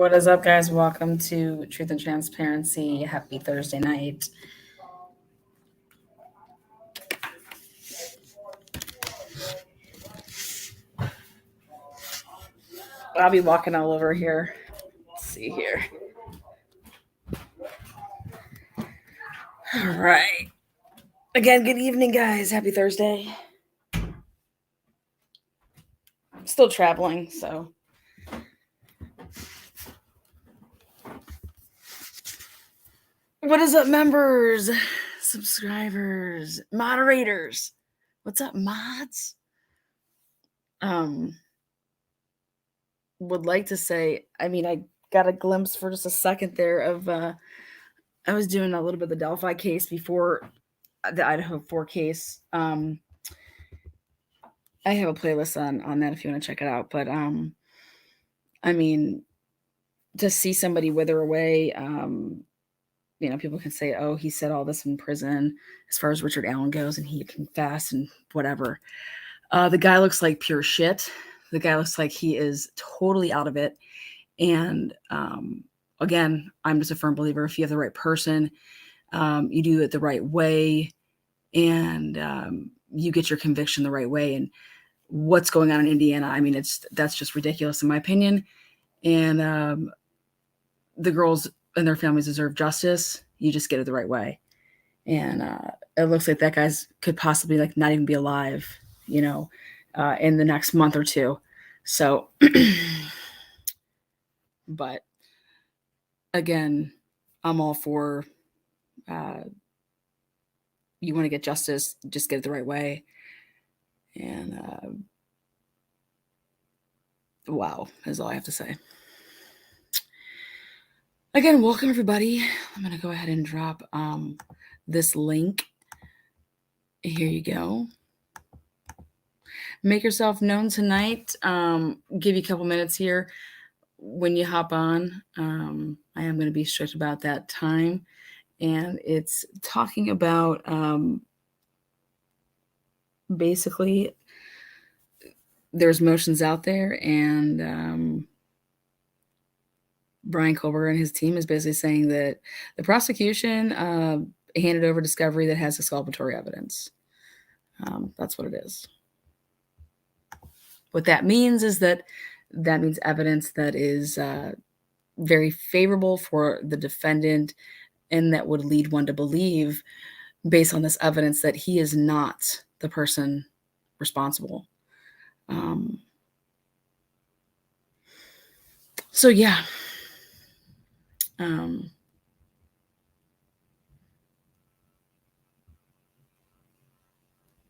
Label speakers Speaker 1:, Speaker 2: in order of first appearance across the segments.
Speaker 1: What is up, guys? Welcome to Truth and Transparency. Happy Thursday night. I'll be walking all over here. Let's see here. All right. Again, good evening, guys. Happy Thursday. I'm still traveling, so. What is up, members, subscribers, moderators? What's up, mods? Would like to say, I got a glimpse for just a second there of, I was doing a little bit of the Delphi case before the Idaho4 case. I have a playlist on that if you want to check it out. But to see somebody wither away, people can say, oh, he said all this in prison as far as Richard Allen goes, and he confessed and whatever. The guy looks like pure shit. The guy looks like he is totally out of it. And again, I'm just a firm believer, if you have the right person, you do it the right way, and you get your conviction the right way. And what's going on in Indiana, that's just ridiculous in my opinion. And the girls and their families deserve justice. You just get it the right way. And it looks like that guy's could possibly not even be alive, in the next month or two. So, but again, I'm all for, you want to get justice, just get it the right way. And wow, is all I have to say. Again, welcome everybody. I'm going to go ahead and drop this link. Here you go. Make yourself known tonight. Give you a couple minutes here when you hop on. I am going to be strict about that time. And it's talking about basically there's motions out there, and Bryan Kohberger and his team is basically saying that the prosecution handed over discovery that has exculpatory evidence. That's what it is. What that means is that means evidence that is very favorable for the defendant, and that would lead one to believe, based on this evidence, that he is not the person responsible. So yeah.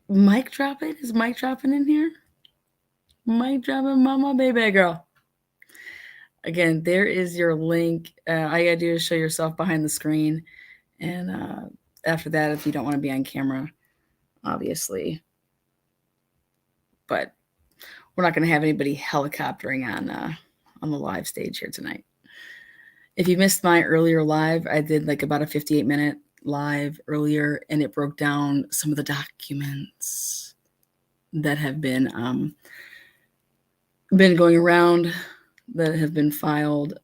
Speaker 1: Mic dropping? Is mic dropping in here? Mic dropping, mama, baby girl. Again, there is your link. All you gotta do is show yourself behind the screen. And after that, if you don't want to be on camera, obviously. But we're not going to have anybody helicoptering on the live stage here tonight. If you missed my earlier live, I did about a 58-minute live earlier, and it broke down some of the documents that have been going around, that have been filed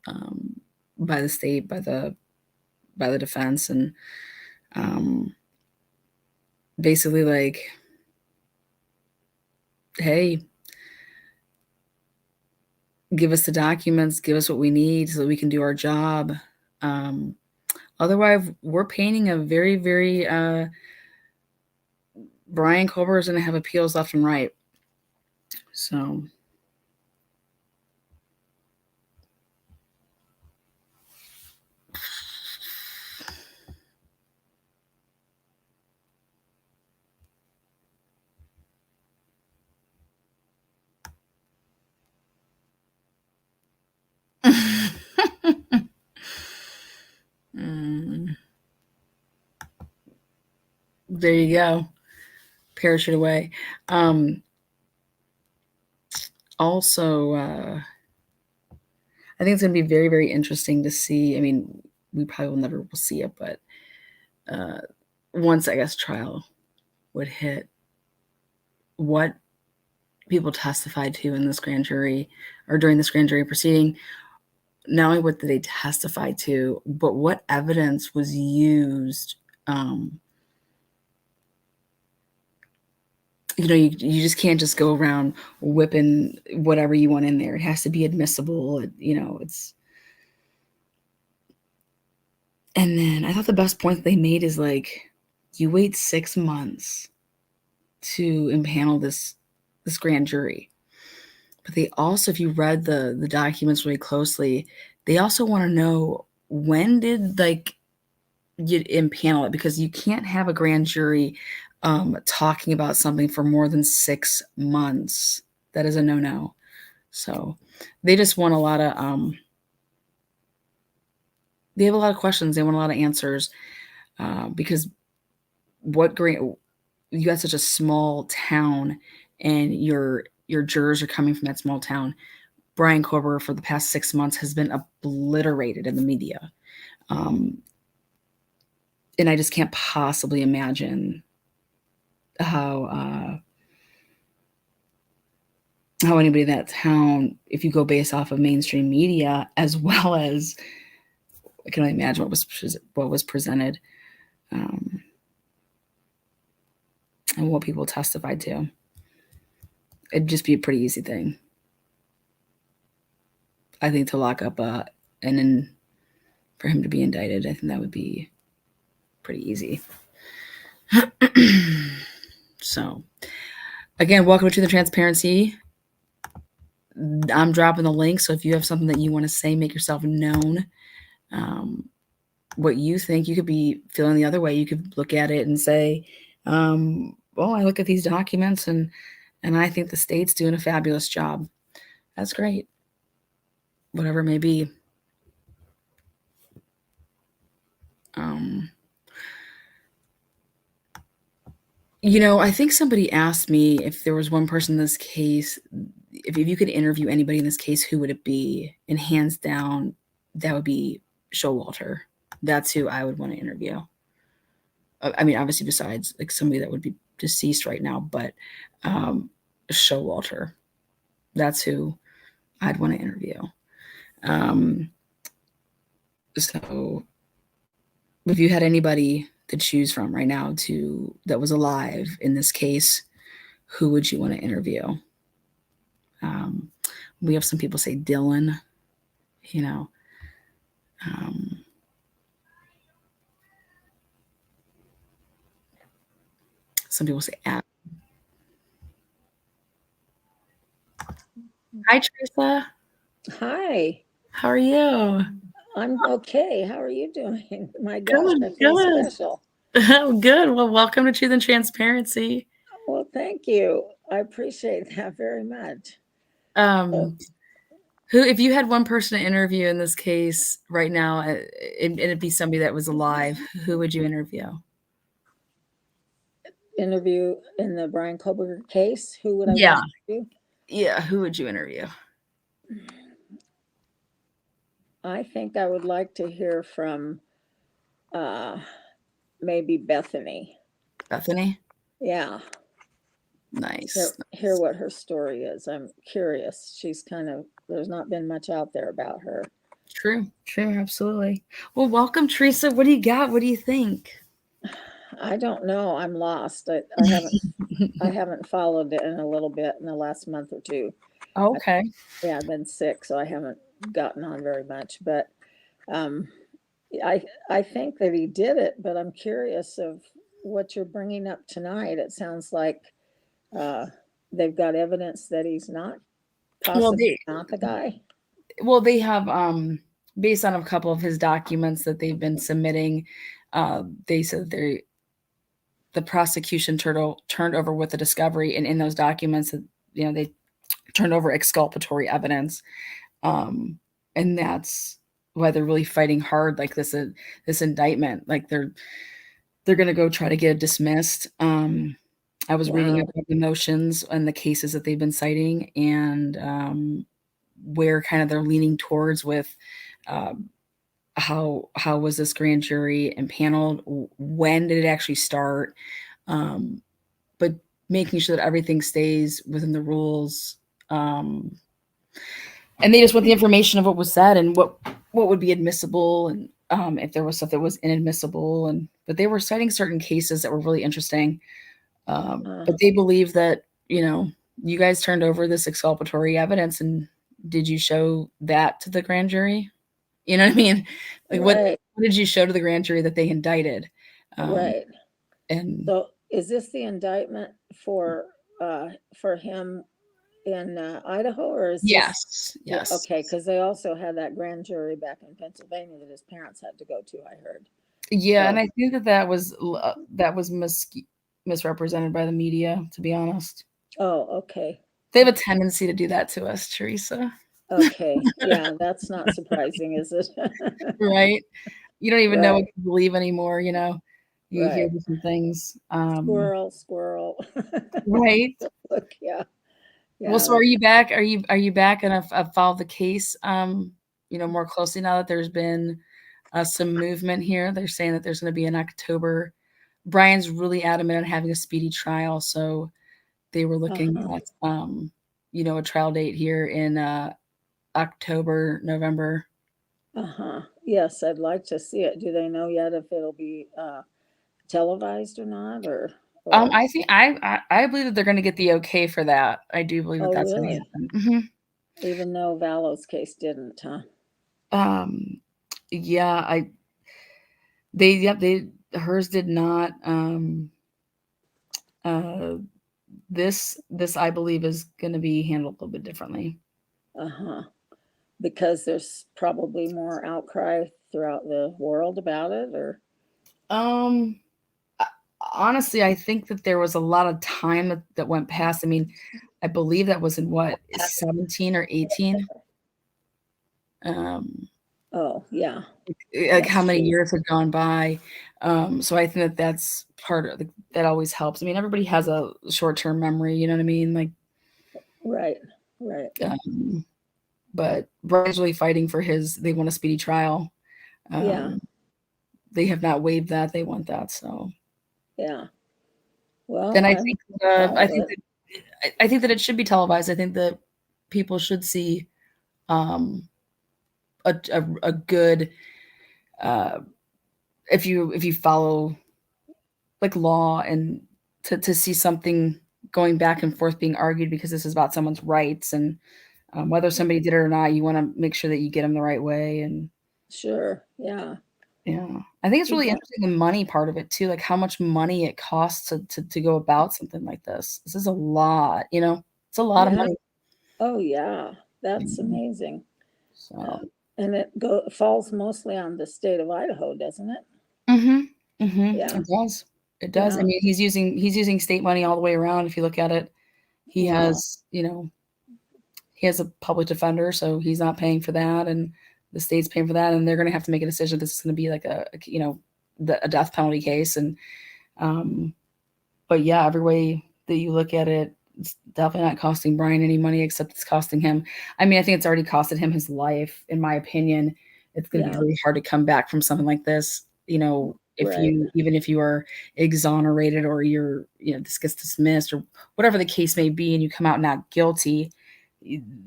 Speaker 1: by the state, by the defense, and basically hey, give us the documents, give us what we need so that we can do our job. Otherwise, we're painting a very, very Bryan Kohberger is going to have appeals left and right. So there you go. Parachute away. Also, I think it's going to be very, very interesting to see. We probably will never see it, but once, I guess, trial would hit, what people testified to in this grand jury, or during this grand jury proceeding, not only what did they testify to, but what evidence was used. You just can't just go around whipping whatever you want in there. It has to be admissible. And then I thought the best point they made is like, you wait 6 months to impanel this grand jury. But they also, if you read the documents really closely, they also want to know, when did you impanel it, because you can't have a grand jury talking about something for more than 6 months. That is a no-no. So they just want a lot of they have a lot of questions. They want a lot of answers, because you got such a small town, and your jurors are coming from that small town. Bryan Kohberger for the past 6 months has been obliterated in the media. And I just can't possibly imagine how anybody in that town, if you go based off of mainstream media, as well as, I can only imagine what was presented, and what people testified to. It'd just be a pretty easy thing, I think, to lock up and then for him to be indicted. I think that would be pretty easy. So, again, welcome to the Transparency. I'm dropping the link, so if you have something that you want to say, make yourself known. What you think, you could be feeling the other way. You could look at it and say, well, I look at these documents and I think the state's doing a fabulous job. That's great. Whatever it may be. I think somebody asked me if there was one person in this case, if you could interview anybody in this case, who would it be? And hands down, that would be Showalter. That's who I would want to interview. I mean, obviously, besides like somebody that would be deceased right now, but Showalter. That's who I'd want to interview. So, if you had anybody to choose from right now that was alive in this case, who would you want to interview? We have some people say Dylan. Some people say Adam. Hi, Teresa.
Speaker 2: Hi.
Speaker 1: How are you?
Speaker 2: I'm okay. How are you doing? My gosh, I feel special.
Speaker 1: Good. Well, welcome to Truth and Transparency.
Speaker 2: Well, thank you. I appreciate that very much.
Speaker 1: If you had one person to interview in this case right now, and it'd be somebody that was alive, who would you interview?
Speaker 2: Interview in the Bryan Kohberger case? Who would I
Speaker 1: Yeah.
Speaker 2: want to interview?
Speaker 1: Yeah, who would you interview?
Speaker 2: I think I would like to hear from maybe Bethany.
Speaker 1: Bethany?
Speaker 2: Yeah.
Speaker 1: Nice.
Speaker 2: Hear what her story is. I'm curious. There's not been much out there about her.
Speaker 1: True, absolutely. Well, welcome, Teresa. What do you got? What do you think?
Speaker 2: I don't know. I'm lost. I haven't followed it in a little bit in the last month or two.
Speaker 1: Okay.
Speaker 2: I've been sick, so I haven't gotten on very much. But I think that he did it. But I'm curious of what you're bringing up tonight. It sounds like they've got evidence that he's not possibly not the guy.
Speaker 1: Well, they have based on a couple of his documents that they've been submitting. They said the prosecution turned over with the discovery, and in those documents, they turned over exculpatory evidence, and that's why they're really fighting hard, like this indictment. Like they're going to go try to get it dismissed. I was reading about the motions and the cases that they've been citing, and where kind of they're leaning towards with how was this grand jury impaneled? When did it actually start? But making sure that everything stays within the rules. And they just want the information of what was said and what would be admissible, and if there was stuff that was inadmissible. But they were citing certain cases that were really interesting. But they believe that, you guys turned over this exculpatory evidence, and did you show that to the grand jury? You know what I mean? Like, what did you show to the grand jury that they indicted?
Speaker 2: Right.
Speaker 1: And
Speaker 2: so is this the indictment for him in Idaho, or is
Speaker 1: yes.
Speaker 2: okay? Because they also had that grand jury back in Pennsylvania that his parents had to go to, I heard.
Speaker 1: Yeah, and I think that was misrepresented by the media, to be honest.
Speaker 2: Oh, okay.
Speaker 1: They have a tendency to do that to us, Teresa.
Speaker 2: Okay. Yeah, that's not surprising, is it?
Speaker 1: Right? You don't even know what to believe anymore, You hear different things.
Speaker 2: Squirrel.
Speaker 1: Right?
Speaker 2: Look, yeah.
Speaker 1: Well, so are you back? Are you back and have followed the case, more closely now that there's been some movement here? They're saying that there's going to be in October. Bryan's really adamant on having a speedy trial, so they were looking at, a trial date here in October, November.
Speaker 2: Yes, I'd like to see it. Do they know yet if it'll be televised or not? Or
Speaker 1: I think I believe that they're going to get the okay for that. I do believe that that's
Speaker 2: really?
Speaker 1: going to happen.
Speaker 2: Even though Vallow's case didn't, huh?
Speaker 1: Yeah, hers did not. This I believe is going to be handled a little bit differently.
Speaker 2: Because there's probably more outcry throughout the world about it, or
Speaker 1: honestly, I think that there was a lot of time that went past. I mean, I believe that was in 17 or 18.
Speaker 2: Oh, yeah.
Speaker 1: Like how many years had gone by. So I think that that's part of that always helps. I mean, everybody has a short-term memory, you know what I mean? Like,
Speaker 2: right.
Speaker 1: But Bryan's really fighting for they want a speedy trial. They have not waived that. They want that. So,
Speaker 2: yeah. Well,
Speaker 1: then I think that it should be televised. I think that people should see a good if you follow like law, and to see something going back and forth being argued, because this is about someone's rights, and whether somebody did it or not, you want to make sure that you get them the right way. And
Speaker 2: sure, yeah.
Speaker 1: I think it's really interesting, the money part of it too, like how much money it costs to go about something like this. This is a lot, it's a lot of money.
Speaker 2: Oh yeah, that's amazing.
Speaker 1: So
Speaker 2: and it falls mostly on the state of Idaho, doesn't it?
Speaker 1: Yeah, it does. I mean, he's using state money all the way around. If you look at it, he has he has a public defender, so he's not paying for that, and the state's paying for that, and they're going to have to make a decision. This is going to be like a death penalty case. And but yeah, every way that you look at it, it's definitely not costing Bryan any money, except it's costing him. I mean, I think it's already costed him his life, in my opinion. It's going to be really hard to come back from something like this. Even if you are exonerated, or this gets dismissed, or whatever the case may be, and you come out not guilty,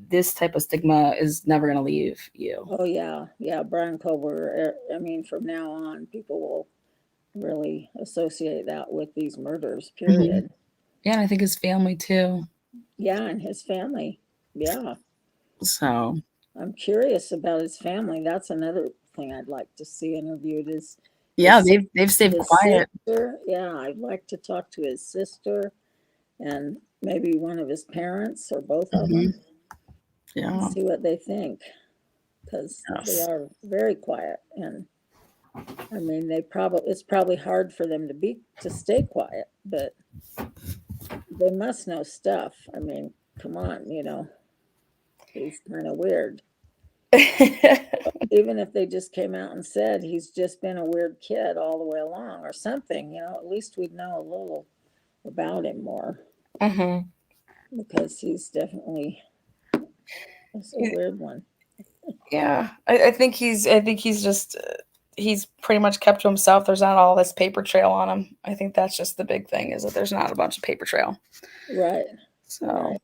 Speaker 1: this type of stigma is never going to leave you.
Speaker 2: Oh yeah. Bryan Kohberger. I mean, from now on, people will really associate that with these murders, period.
Speaker 1: Yeah, and I think his family too.
Speaker 2: Yeah, and his family. Yeah.
Speaker 1: So
Speaker 2: I'm curious about his family. That's another thing I'd like to see interviewed. Is
Speaker 1: they've stayed quiet.
Speaker 2: Sister. Yeah, I'd like to talk to his sister, and maybe one of his parents, or both of them. Yeah, see what they think, because they are very quiet. And I mean, it's probably hard for them to stay quiet, but they must know stuff. I mean, come on, he's kind of weird. Even if they just came out and said he's just been a weird kid all the way along, or something, at least we'd know a little about him more. Because he's definitely a weird one.
Speaker 1: Yeah, I think he's just he's pretty much kept to himself. There's not all this paper trail on him. I think that's just the big thing, is that there's not a bunch of paper trail.
Speaker 2: Right.
Speaker 1: So,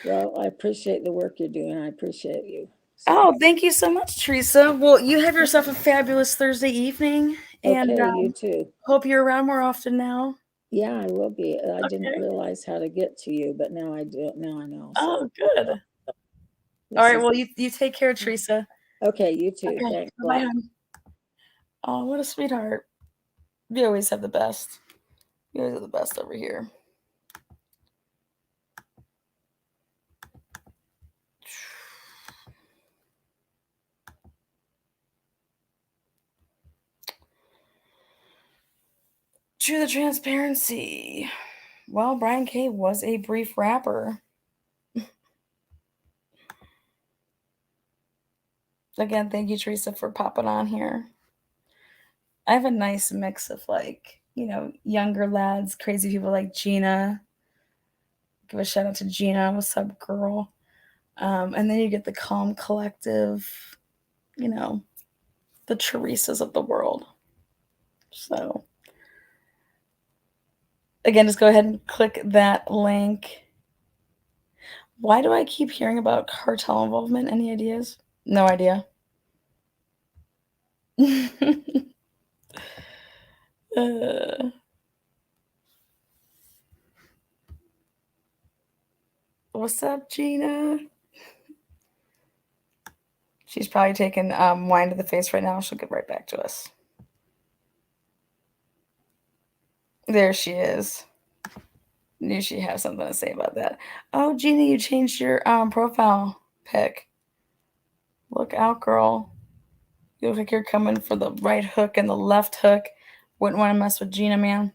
Speaker 2: Well, I appreciate the work you're doing. I appreciate you.
Speaker 1: So. Oh, thank you so much, Teresa. Well, you have yourself a fabulous Thursday evening. And
Speaker 2: okay, you too.
Speaker 1: Hope you're around more often now.
Speaker 2: Yeah, I will be. I didn't realize how to get to you, but now I do. Now I know.
Speaker 1: So. Oh, good. All right. Well, you take care, Teresa.
Speaker 2: Okay, you too.
Speaker 1: Okay.
Speaker 2: Thanks.
Speaker 1: Bye. Oh, what a sweetheart. You always have the best. You always have the best over here. True the transparency. Well, Bryan K was a brief rapper. Again, thank you, Teresa, for popping on here. I have a nice mix of younger lads, crazy people like Gina. Give a shout out to Gina. What's up, girl? And then you get the calm collective, the Teresas of the world. So, again, just go ahead and click that link. Why do I keep hearing about cartel involvement? Any ideas? No idea. What's up, Gina? She's probably taking wine to the face right now. She'll get right back to us. There she is. Knew she had something to say about that. Oh, Gina, you changed your profile pic. Look out, girl. You look like you're coming for the right hook and the left hook. Wouldn't want to mess with Gina, man.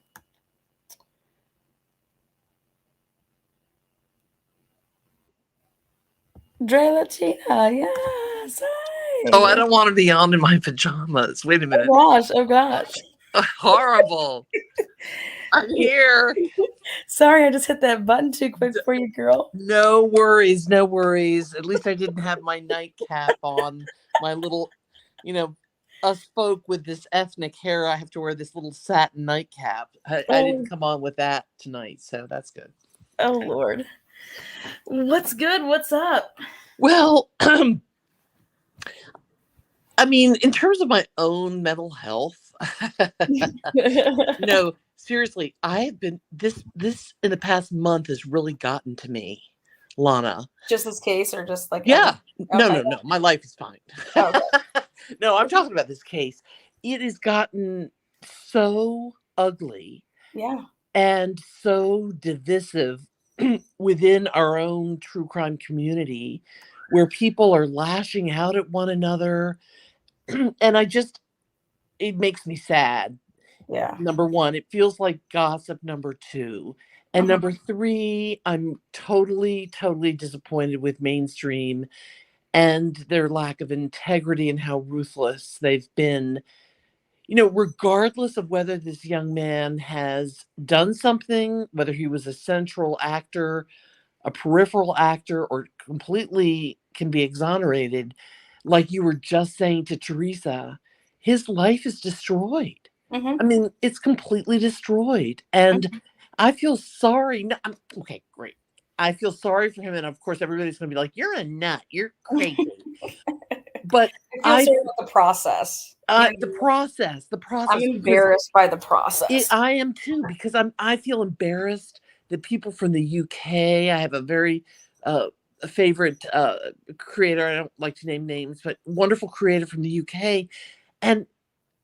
Speaker 1: Dre Latina, yes. Hi.
Speaker 3: Oh, I don't want to be on in my pajamas. Wait a minute.
Speaker 1: Oh gosh.
Speaker 3: Horrible. I'm here.
Speaker 1: Sorry, I just hit that button too quick for you, girl.
Speaker 3: No worries, no worries. At least I didn't have my nightcap on. My little, us folk with this ethnic hair, I have to wear this little satin nightcap. I didn't come on with that tonight, so that's good.
Speaker 1: Oh, Lord. What's good? What's up?
Speaker 3: Well, I mean, in terms of my own mental health, no, seriously, I have been this in the past month has really gotten to me, Lana.
Speaker 1: Just this case, or just like
Speaker 3: no, my life is fine.
Speaker 1: Okay.
Speaker 3: No, I'm talking about this case. It has gotten so ugly, and so divisive within our own true crime community, where people are lashing out at one another. And it makes me sad.
Speaker 1: Yeah.
Speaker 3: Number one, it feels like gossip. Number two. And number three, I'm totally, totally disappointed with mainstream and their lack of integrity and how ruthless they've been. Regardless of whether this young man has done something, whether he was a central actor, a peripheral actor, or completely can be exonerated, like you were just saying to Teresa, his life is destroyed. I mean, it's completely destroyed. And I feel sorry. No, okay, great. I feel sorry for him. And of course, everybody's going to be like, you're a nut. You're crazy. But
Speaker 1: I feel sorry about the process.
Speaker 3: The process.
Speaker 1: I'm embarrassed by the process.
Speaker 3: I am too, because I feel embarrassed that people from the UK, I have a very favorite creator, I don't like to name names, but wonderful creator from the UK. And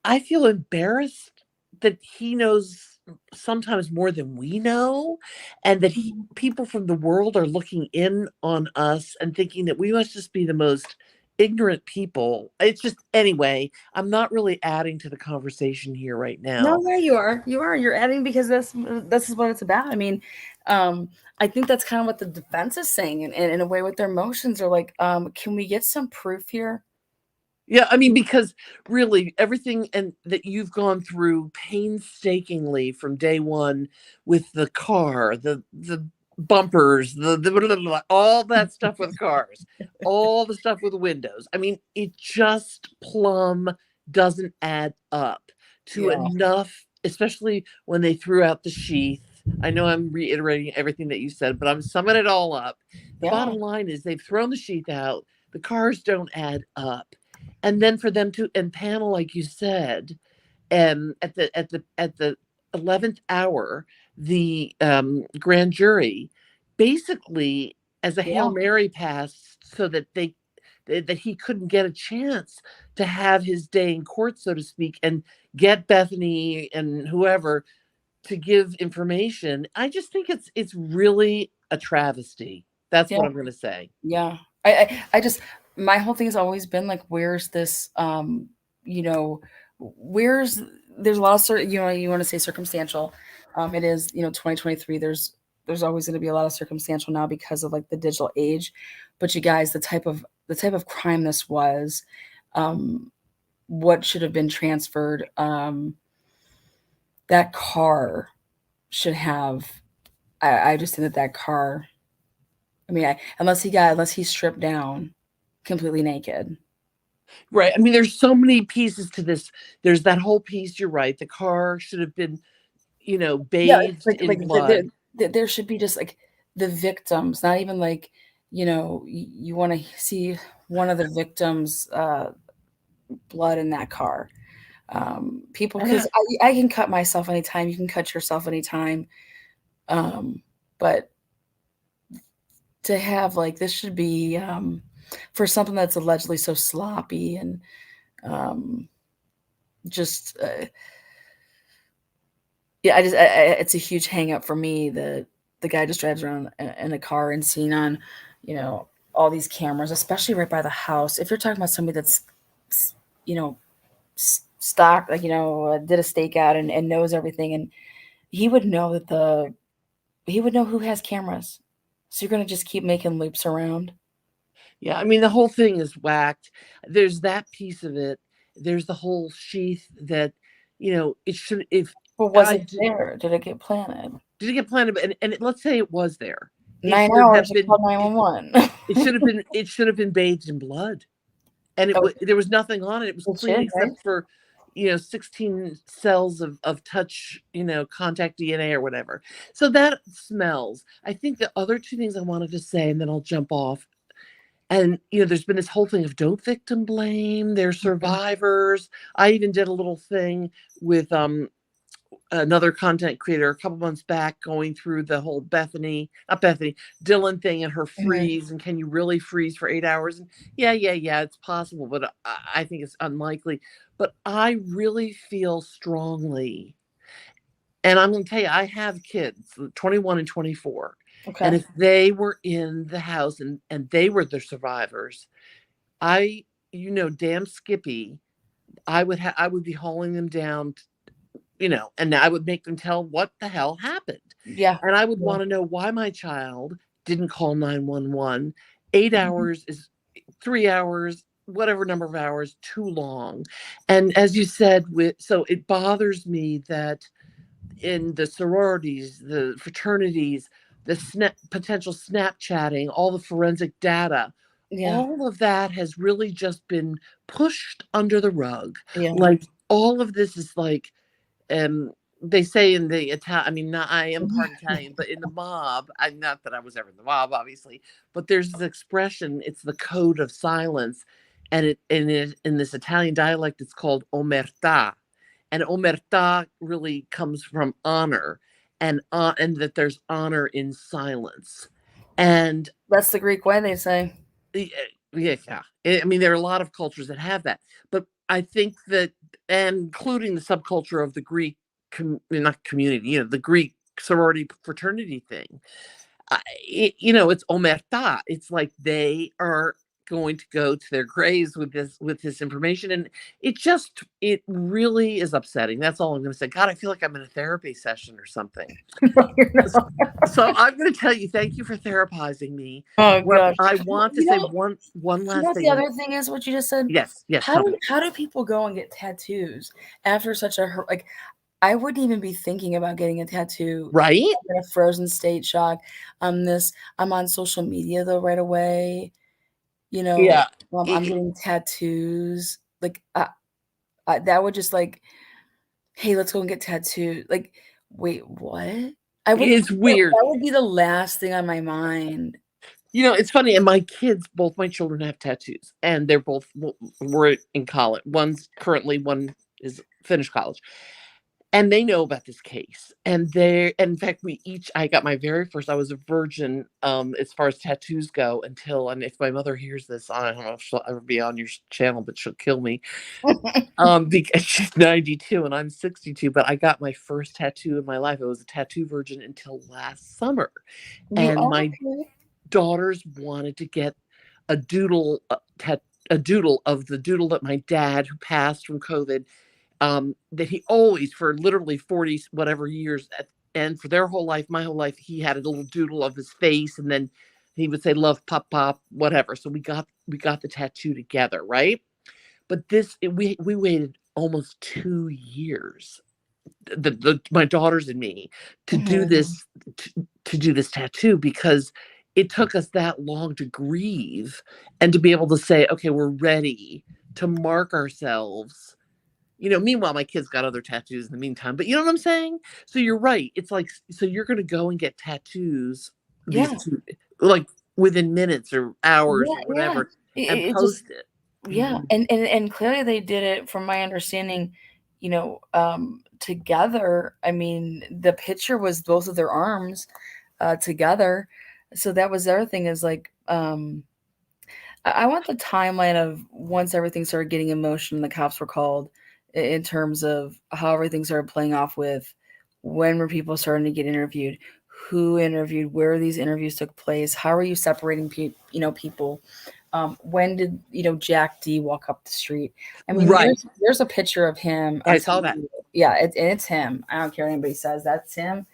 Speaker 3: I feel embarrassed that he knows sometimes more than we know, and that people from the world are looking in on us and thinking that we must just be the most ignorant people. It's just, anyway, I'm not really adding to the conversation here right now.
Speaker 1: No, yeah, you are. You're adding because this is what it's about. I mean, I think that's kind of what the defense is saying, and in a way with their motions are like, can we get some proof here?
Speaker 3: Yeah, I mean, because really everything that you've gone through painstakingly from day one with the car, the bumpers, the all that stuff with cars, all the stuff with windows. I mean, it just plumb doesn't add up to enough, especially when they threw out the sheath I know I'm reiterating everything that you said, but I'm summing it all up. The bottom line is they've thrown the sheath out. The cars don't add up. And then for them to impanel, like you said, at the 11th hour, the grand jury basically as a Hail Mary pass so that that he couldn't get a chance to have his day in court, so to speak, and get Bethany and whoever to give information. I just think it's really a travesty. That's what I'm going to say.
Speaker 1: Yeah. I just, my whole thing has always been like, where's this, you know, there's a lot of, you know, you want to say circumstantial. It is, you know, 2023, there's always going to be a lot of circumstantial now because of like the digital age. But you guys, the type of crime this was, what should have been transferred, that car should have, I just think that car, I mean, unless he stripped down completely naked.
Speaker 3: Right. I mean, there's so many pieces to this. There's that whole piece. You're right. The car should have been, you know, bathed in blood.
Speaker 1: There should be just like the victims, not even like, you know, you want to see one of the victims' blood in that car. People, because I can cut myself anytime. You can cut yourself anytime. But to have like, this should be for something that's allegedly so sloppy and just it's a huge hang up for me that the guy just drives around in a car and seen on, you know, all these cameras, especially right by the house. If you're talking about somebody that's, you know, stock, like, you know, did a stakeout and knows everything, and he would know he would know who has cameras. So you're going to just keep making loops around.
Speaker 3: Yeah, I mean, the whole thing is whacked. There's that piece of it. There's the whole sheath that, you know, it should,
Speaker 1: but was it there? Did it get planted?
Speaker 3: Did it get planted? And let's say it was there.
Speaker 1: 9 hours to call 911.
Speaker 3: It should have been bathed in blood, and there was nothing on it. It was clean except for, you know, 16 cells of touch, you know, contact DNA or whatever. So that smells. I think the other two things I wanted to say, and then I'll jump off. And, you know, there's been this whole thing of don't victim blame. They're survivors. I even did a little thing with another content creator a couple months back going through the whole Dylan thing and her freeze. And can you really freeze for 8 hours? And yeah, it's possible, but I think it's unlikely. But I really feel strongly, and I'm going to tell you, I have kids, 21 and 24. Okay. And if they were in the house and they were the survivors, damn Skippy, I would be hauling them down, you know, and I would make them tell what the hell happened. Yeah. And I would want to know why my child didn't call 911. 8 hours is 3 hours, whatever number of hours, too long. And as you said, so it bothers me that in the sororities, the fraternities, the potential Snapchatting, all the forensic data, all of that has really just been pushed under the rug. Yeah. Like all of this is like, they say in the Italian, I mean, I am part Italian, but in the mob, not that I was ever in the mob, obviously, but there's this expression, it's the code of silence. And in this Italian dialect, it's called omertà. And omertà really comes from honor. And that there's honor in silence, and
Speaker 1: that's the Greek way, they say.
Speaker 3: Yeah. I mean, there are a lot of cultures that have that, but I think that, and including the subculture of the Greek, not community, you know, the Greek sorority fraternity thing, you know, it's omertà. It's like they are going to go to their graves with this information, and it really is upsetting. That's all I'm going to say. God, I feel like I'm in a therapy session or something. So I'm going to tell you, thank you for therapizing me. Oh gosh. I want to say one last thing.
Speaker 1: The other thing is what you just said.
Speaker 3: Yes.
Speaker 1: How do people go and get tattoos after such a like? I wouldn't even be thinking about getting a tattoo.
Speaker 3: Right.
Speaker 1: I'm in a frozen state shock. I'm on social media though right away. You know, yeah. I'm getting tattoos. Like, that would just like, hey, let's go and get tattooed. Like, wait, what?
Speaker 3: It's weird.
Speaker 1: That would be the last thing on my mind.
Speaker 3: It's funny. And my kids, both my children have tattoos, and they're both were in college. One is finished college. And they know about this case. And in fact, I got my very first, I was a virgin as far as tattoos go and if my mother hears this, I don't know if she'll ever be on your channel, but she'll kill me. Because she's 92 and I'm 62, but I got my first tattoo in my life. I was a tattoo virgin until last summer. My daughters wanted to get a doodle, a doodle of the doodle that my dad, who passed from COVID, that he always, for literally 40 whatever years, and for their whole life, my whole life, he had a little doodle of his face, and then he would say love pop pop whatever. So we got the tattoo together, right? But we waited almost 2 years, my daughters and me, to do this to do this tattoo, because it took us that long to grieve and to be able to say, okay, we're ready to mark ourselves. Meanwhile, my kids got other tattoos in the meantime, but you know what I'm saying? So you're right. It's like, so you're going to go and get tattoos, like within minutes or hours or whatever, and post it.
Speaker 1: Yeah. And clearly they did it, from my understanding, together. I mean, the picture was both of their arms together. So that was the other thing, is like, I want the timeline of once everything started getting in motion and the cops were called, in terms of how everything started playing off with when were people starting to get interviewed, who interviewed, where these interviews took place, how are you separating people, when did Jack D walk up the street? I mean,
Speaker 3: right.
Speaker 1: There's a picture of him.
Speaker 3: I saw that.
Speaker 1: Yeah, it's him. I don't care what anybody says, that's him.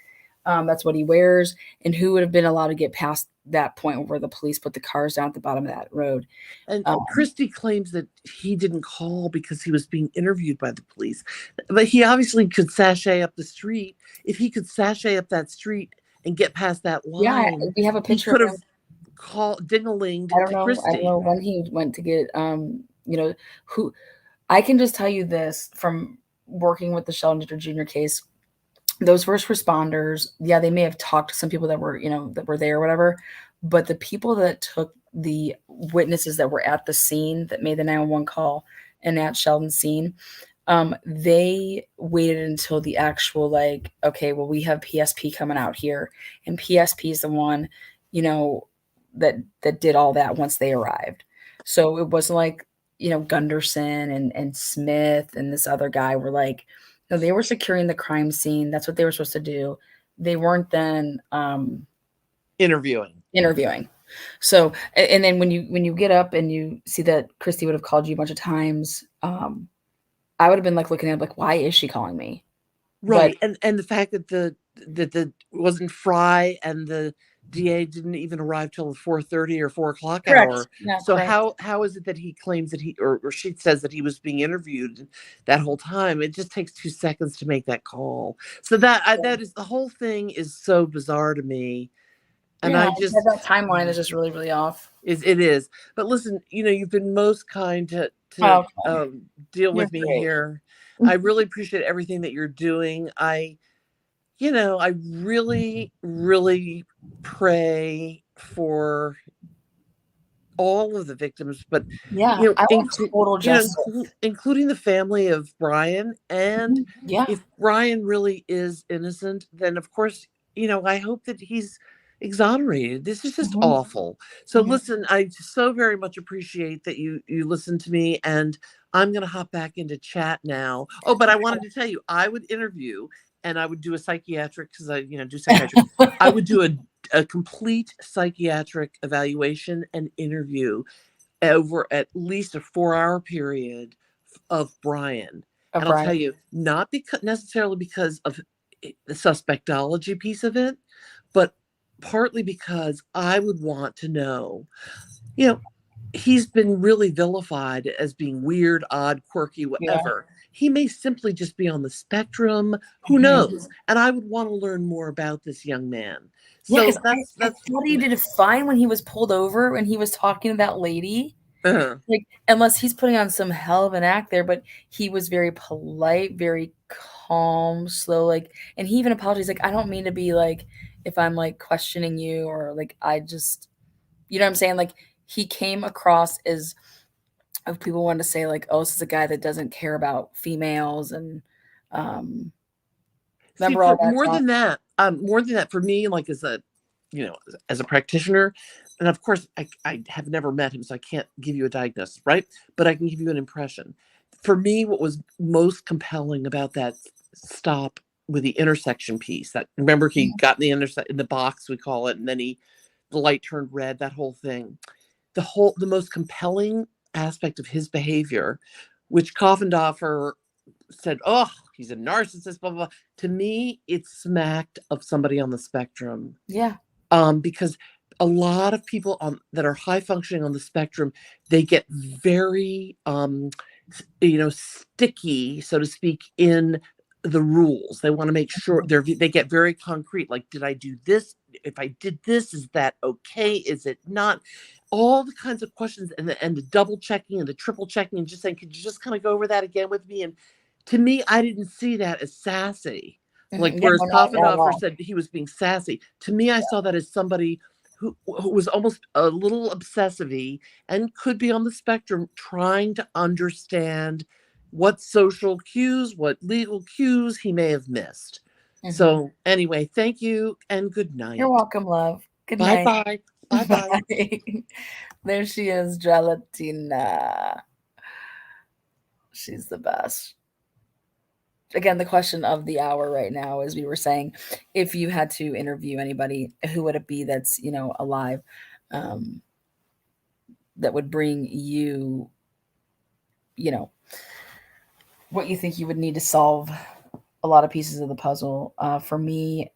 Speaker 1: That's what he wears. And who would have been allowed to get past that point where the police put the cars down at the bottom of that road?
Speaker 3: And Christy claims that he didn't call because he was being interviewed by the police. But he obviously could sashay up the street. If he could sashay up that street and get past that line,
Speaker 1: we have a picture.
Speaker 3: He could have called ding-a-linged to Christy.
Speaker 1: I don't know when he went to get who. I can just tell you this from working with the Sheldon Jr. case. Those first responders, they may have talked to some people that were, that were there or whatever, but the people that took the witnesses that were at the scene, that made the 911 call and at Sheldon's scene, they waited until the actual, like, okay, well, we have PSP coming out here, and PSP is the one, that did all that once they arrived. So it wasn't like, Gunderson and Smith and this other guy were like, no, they were securing the crime scene. That's what they were supposed to do. They weren't then
Speaker 3: interviewing.
Speaker 1: So, and then when you get up and you see that Christy would have called you a bunch of times, I would have been like looking at it like, why is she calling me?
Speaker 3: Right. But, and the fact that the wasn't Fry and the DA didn't even arrive till the 4:30 or 4 o'clock hour. Yeah, so correct. How is it that he claims that he or she says that he was being interviewed that whole time? It just takes 2 seconds to make that call. So that is, the whole thing is so bizarre to me. And I just,
Speaker 1: that timeline is just really, really off.
Speaker 3: It is. But listen, you've been most kind to deal with me here. I really appreciate everything that you're doing. I really, really pray for all of the victims, but
Speaker 1: total justice,
Speaker 3: including the family of Bryan. And if Bryan really is innocent, then of course, I hope that he's exonerated. This is just awful. So listen, I so very much appreciate that you listened to me, and I'm going to hop back into chat now. Oh, but I wanted to tell you, I would interview. And I would do a psychiatric, because I, do psychiatric. I would do a complete psychiatric evaluation and interview over at least a 4-hour period of Bryan. And I'll tell you, not necessarily because of the suspectology piece of it, but partly because I would want to know, he's been really vilified as being weird, odd, quirky, whatever. Yeah. He may simply just be on the spectrum. Who knows? And I would want to learn more about this young man. So that's
Speaker 1: what he did fine when he was pulled over and he was talking to that lady. Like, unless he's putting on some hell of an act there, but he was very polite, very calm, slow, like, and he even apologized, like, I don't mean to be like, if I'm like questioning you or like, I just, you know what I'm saying? Like, he came across as, if people wanted to say like, oh, this is a guy that doesn't care about females and
Speaker 3: See,
Speaker 1: remember all
Speaker 3: for
Speaker 1: that
Speaker 3: more than that, for me, like as a, as a practitioner, and of course, I have never met him, so I can't give you a diagnosis, right? But I can give you an impression. For me, what was most compelling about that stop with the intersection piece, that remember he got in the box, we call it, and then the light turned red, that whole thing. The most compelling aspect of his behavior, which Coffendorfer said, oh, he's a narcissist, blah, blah, blah. To me, it smacked of somebody on the spectrum.
Speaker 1: Yeah.
Speaker 3: Because a lot of people that are high functioning on the spectrum, they get very, sticky, so to speak, in the rules. They want to make sure they get very concrete. Like, did I do this? If I did this, is that okay? Is it not? All the kinds of questions and the double checking and the triple checking and just saying, could you just kind of go over that again with me? And to me, I didn't see that as sassy. Like, whereas Coffendorfer said he was being sassy. To me, I saw that as somebody who was almost a little obsessive-y and could be on the spectrum, trying to understand what social cues, what legal cues he may have missed. So anyway, thank you and good night.
Speaker 1: You're welcome, love. Good
Speaker 3: night.
Speaker 1: Bye.
Speaker 3: Bye.
Speaker 1: There she is, Gelatina. She's the best. Again, the question of the hour right now, as we were saying, if you had to interview anybody, who would it be that's, alive, that would bring you, what you think you would need to solve a lot of pieces of the puzzle. For me,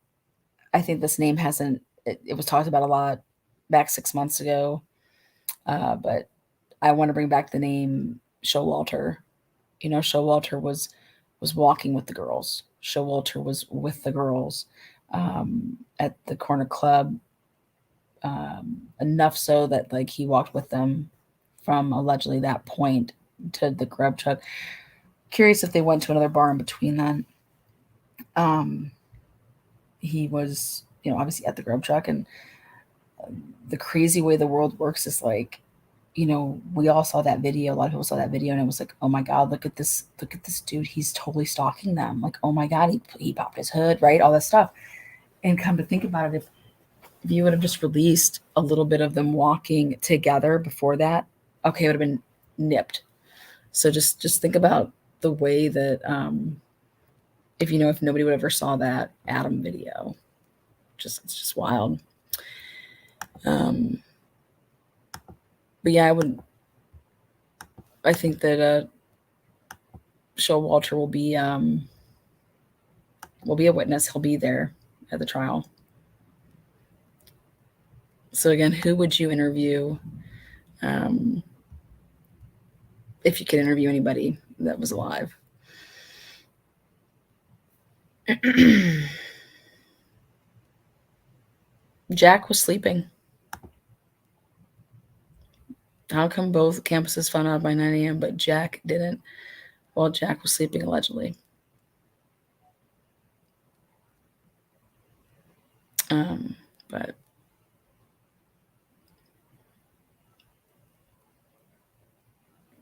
Speaker 1: I think this name it was talked about a lot back 6 months ago, but I want to bring back the name Showalter. Showalter was walking with the girls. Showalter was with the girls at the corner club, enough so that like he walked with them from allegedly that point to the grub truck. Curious if they went to another bar in between then. He was, obviously at the grub truck, and the crazy way the world works is like, we all saw that video. A lot of people saw that video, and it was like, oh my God, look at this dude. He's totally stalking them. Like, oh my God, he popped his hood, right? All this stuff. And come to think about it, if you would have just released a little bit of them walking together before that, okay, it would have been nipped. So just think about the way that, if nobody would ever saw that Adam video, it's just wild. But yeah, I think that Showalter will be a witness. He'll be there at the trial. So again, who would you interview if you could interview anybody that was alive? Jack was sleeping. How come both campuses found out by 9 a.m., but Jack didn't? Well, Jack was sleeping, allegedly.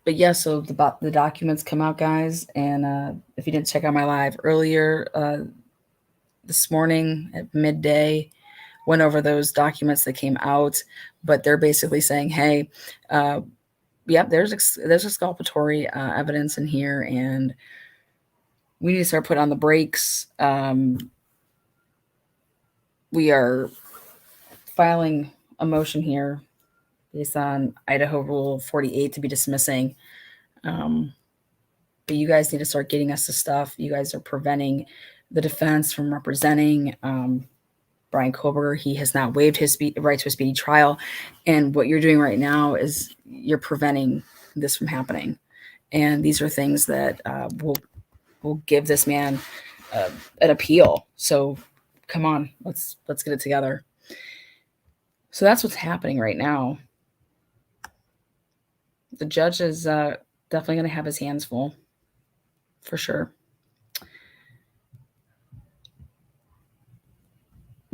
Speaker 1: But yeah, so the documents come out, guys. And if you didn't check out my live earlier this morning at midday, went over those documents that came out. But they're basically saying, hey, there's exculpatory evidence in here, and we need to start putting on the brakes. We are filing a motion here based on Idaho Rule 48 to be dismissing. But you guys need to start getting us the stuff. You guys are preventing the defense from representing Bryan Kohberger. He has not waived his right to a speedy trial. And what you're doing right now is you're preventing this from happening. And these are things that will give this man an appeal. So come on, let's get it together. So that's what's happening right now. The judge is definitely going to have his hands full, for sure.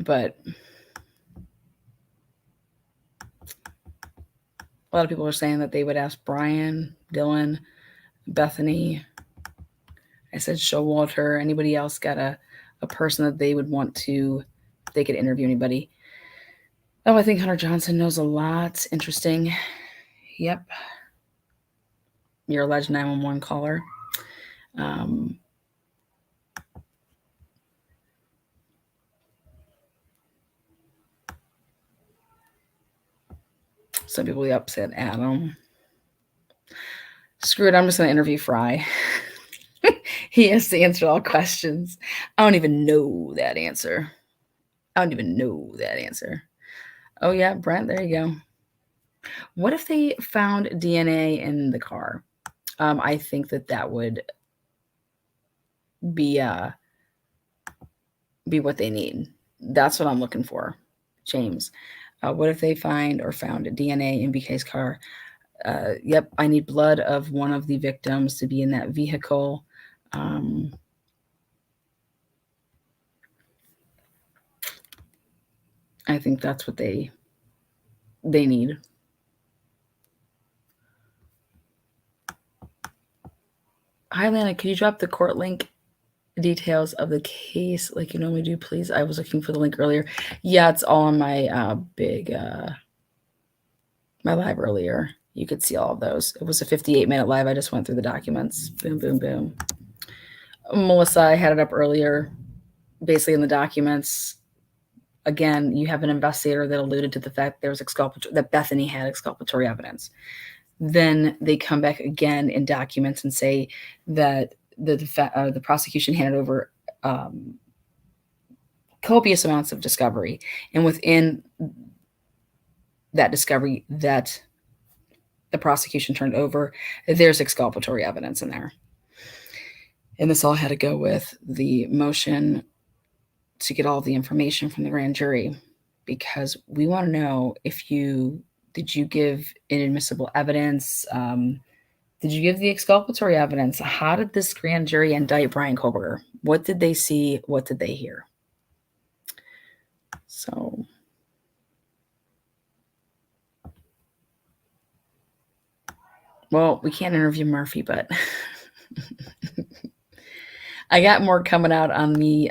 Speaker 1: But a lot of people are saying that they would ask Bryan, Dylan, Bethany. I said Showalter. Anybody else got a person that they would want to, if they could interview anybody? Oh, I think Hunter Johnson knows a lot. Interesting. Yep. Your alleged 911 caller. Some people, yep, said Adam. Screw it, I'm just going to interview Fry. He has to answer all questions. I don't even know that answer. Oh, yeah, Brent, there you go. What if they found DNA in the car? I think that would be what they need. That's what I'm looking for, James. What if they find or found DNA in BK's car? Yep, I need blood of one of the victims to be in that vehicle. I think that's what they need. Hi, Lana, can you drop the court link details of the case like you normally do, please? I was looking for the link earlier. Yeah, it's all on my my live earlier. You could see all of those. It was a 58-minute live. I just went through the documents. Boom, boom, boom. Melissa, I had it up earlier. Basically, in the documents, again, you have an investigator that alluded to the fact there was that Bethany had exculpatory evidence. Then they come back again in documents and say that the prosecution handed over copious amounts of discovery, and within that discovery that the prosecution turned over, there's exculpatory evidence in there. And this all had to go with the motion to get all the information from the grand jury, because we want to know if did you give inadmissible evidence? Did you give the exculpatory evidence? How did this grand jury indict Bryan Kohberger? What did they see? What did they hear? So, well, we can't interview Murphy, but I got more coming out on the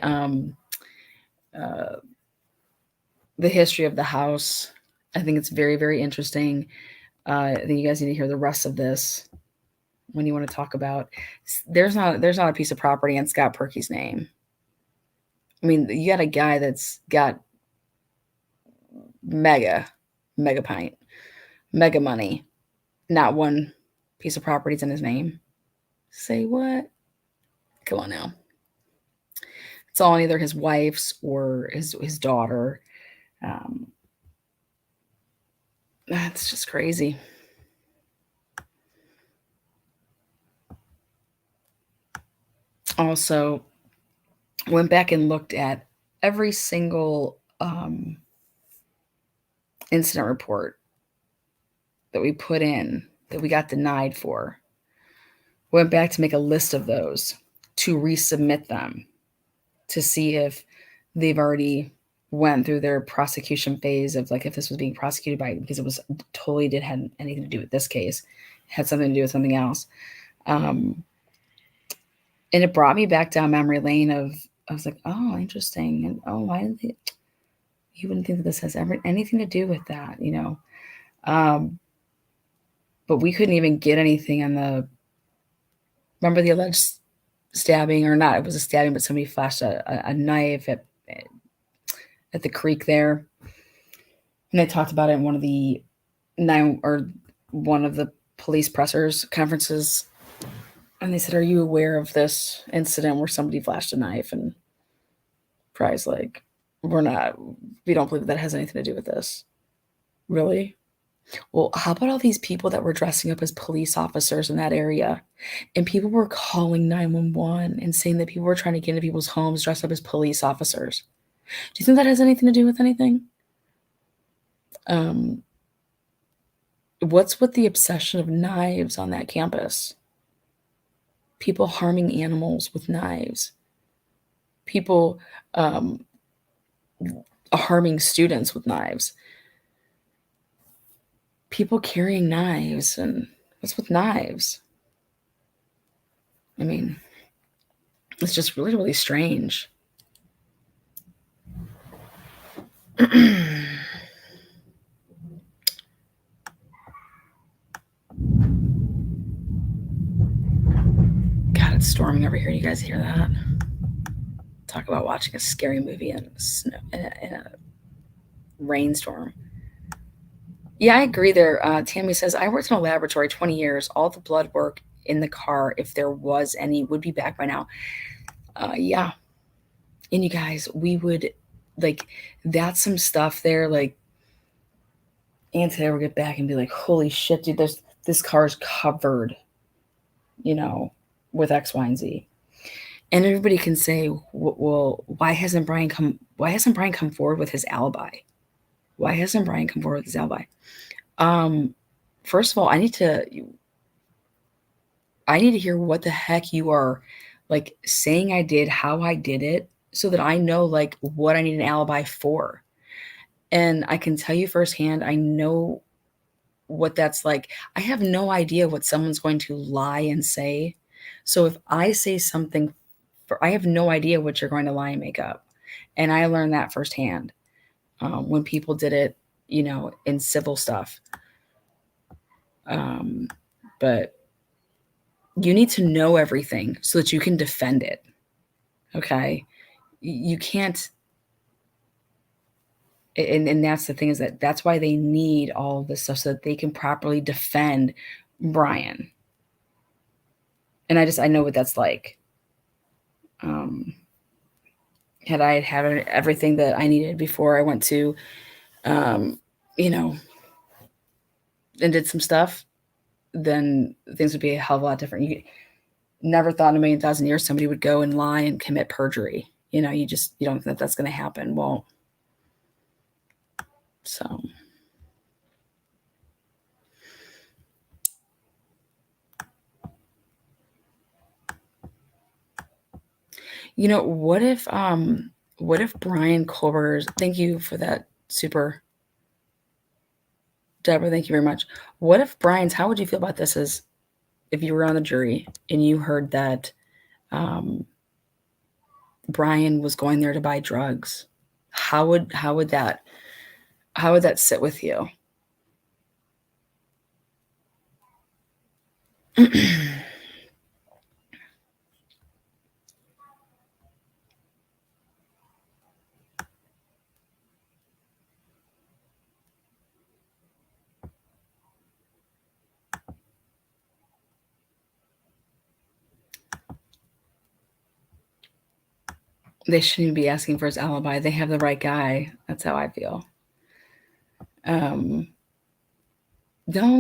Speaker 1: history of the house. I think it's very, very interesting. I think you guys need to hear the rest of this when you want to talk about. There's not a piece of property in Scott Perky's name. I mean, you got a guy that's got mega money. Not one piece of property's in his name. Say what? Come on now. It's all either his wife's or his daughter. That's just crazy. Also, went back and looked at every single incident report that we put in that we got denied for. Went back to make a list of those to resubmit them to see if they've already went through their prosecution phase of like if this was being prosecuted by, because it was totally had anything to do with this case. It had something to do with something else. And it brought me back down memory lane I was like, oh, interesting. And oh, why did they, you wouldn't think that this has anything to do with that, you know? But we couldn't even get anything on remember the alleged stabbing, or not, it was a stabbing, but somebody flashed a knife at the creek there. And they talked about it in one of the police pressers conferences. And they said, are you aware of this incident where somebody flashed a knife? And Fry's like, we don't believe that has anything to do with this. Really? Well, how about all these people that were dressing up as police officers in that area? And people were calling 911 and saying that people were trying to get into people's homes dressed up as police officers. Do you think that has anything to do with anything? What's with the obsession of knives on that campus? People harming animals with knives. People harming students with knives. People carrying knives, and what's with knives? I mean, it's just really, really strange. God, it's storming over here. You guys hear that? Talk about watching a scary movie in a rainstorm. Yeah, I agree there. Tammy says, I worked in a laboratory 20 years. All the blood work in the car, if there was any, would be back by now. Yeah. And you guys, we would, like, that's some stuff there. Like, Aunt today would get back and be like, holy shit, dude, this car's covered, with X, Y, and Z. And everybody can say, well, why hasn't Bryan come forward with his alibi? Why hasn't Bryan come forward with his alibi? First of all, I need to hear what the heck you are, like, saying I did, how I did it, so that I know, like, what I need an alibi for. And I can tell you firsthand, I know what that's like. I have no idea what someone's going to lie and say. So if I say something, I have no idea what you're going to lie and make up. And I learned that firsthand when people did it, in civil stuff. But you need to know everything so that you can defend it. Okay? You can't. And that's the thing, is that's why they need all of this stuff, so that they can properly defend Bryan. And I know what that's like. Had I had everything that I needed before I went to, and did some stuff, then things would be a hell of a lot different. You never thought in a million thousand years somebody would go and lie and commit perjury. You don't think that's going to happen. Well, so. What if Bryan Kohberger, thank you for that super, Deborah, thank you very much. What if how would you feel about this as if you were on the jury and you heard that Bryan was going there to buy drugs? How would that sit with you? They shouldn't even be asking for his alibi. They have the right guy. That's how I feel. Don't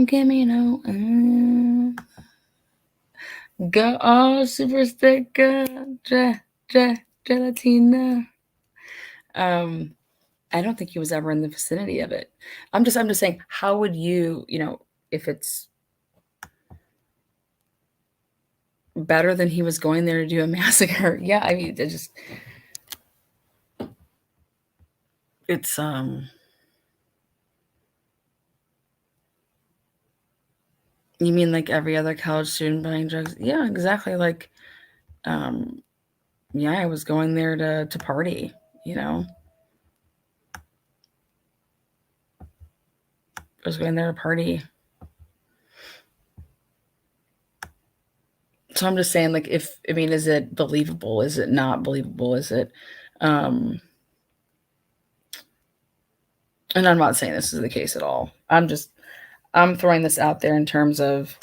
Speaker 1: give me no go all super sticker gelatina. I don't think he was ever in the vicinity of it. I'm just saying, how would you, if it's better than he was going there to do a massacre? Yeah, I mean, it's you mean like every other college student buying drugs? Yeah, exactly. Like, yeah, I was going there to party, I was going there to party. So I'm just saying, like, is it believable? Is it not believable? Is it, and I'm not saying this is the case at all. I'm throwing this out there in terms of,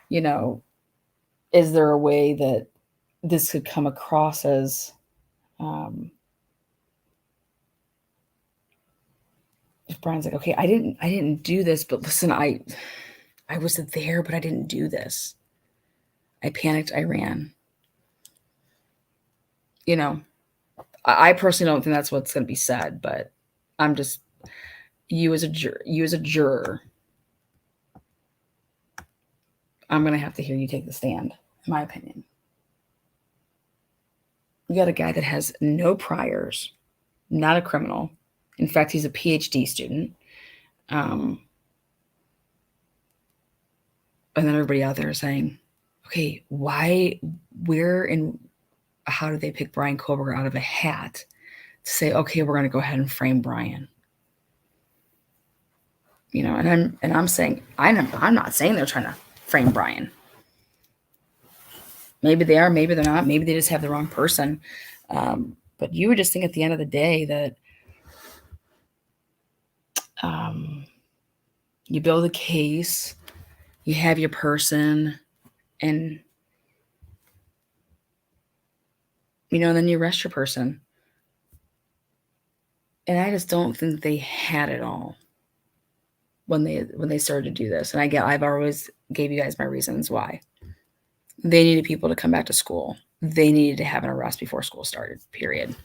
Speaker 1: is there a way that this could come across as, if Bryan's like, okay, I didn't do this, but listen, I was there, but I didn't do this. I panicked. I ran. I personally don't think that's what's going to be said, but I'm just, you as a juror, I'm going to have to hear you take the stand, in my opinion. You got a guy that has no priors, not a criminal, In fact, he's a PhD student. And then everybody out there is saying, okay, why, where, and how did they pick Bryan Kohberger out of a hat to say, okay, we're going to go ahead and frame Bryan? And I'm saying, I'm not saying they're trying to frame Bryan. Maybe they are, maybe they're not. Maybe they just have the wrong person. But you would just think at the end of the day that you build a case, you have your person, and then you arrest your person. And I just don't think they had it all when they started to do this. And I've always gave you guys my reasons why. They needed people to come back to school. They needed to have an arrest before school started, period.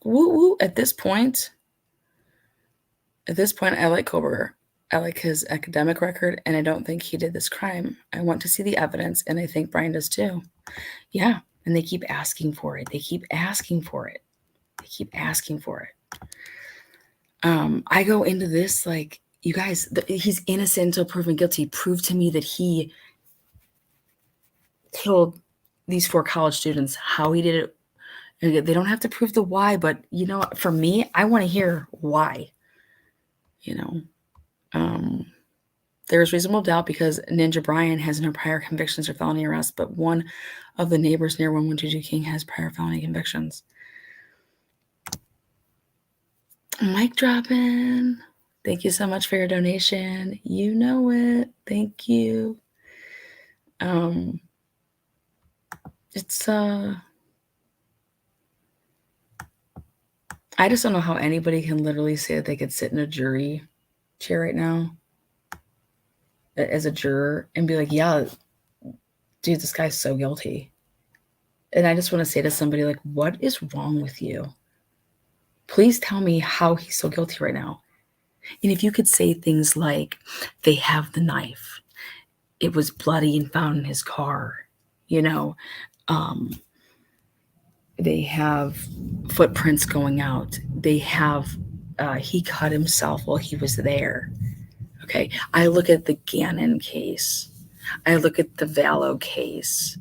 Speaker 1: Woo. At this point, I like Kohberger. I like his academic record, and I don't think he did this crime. I want to see the evidence, and I think Bryan does too. Yeah, and they keep asking for it. I go into this like, you guys, he's innocent until proven guilty. Prove to me that he killed these 4 college students. How he did it. They don't have to prove the why, but for me, I want to hear why. There's reasonable doubt because Ninja Bryan has no prior convictions or felony arrests, but one of the neighbors near 1122 King has prior felony convictions. Mic dropping. Thank you so much for your donation. You know it. Thank you. It's I just don't know how anybody can literally say that they could sit in a jury chair right now as a juror and be like, yeah, dude, this guy's so guilty. And I just want to say to somebody, like, what is wrong with you? Please tell me how he's so guilty right now. And if you could say things like, they have the knife, it was bloody and found in his car, they have footprints going out. They have, he cut himself while he was there. Okay. I look at the Gannon case. I look at the Vallow case.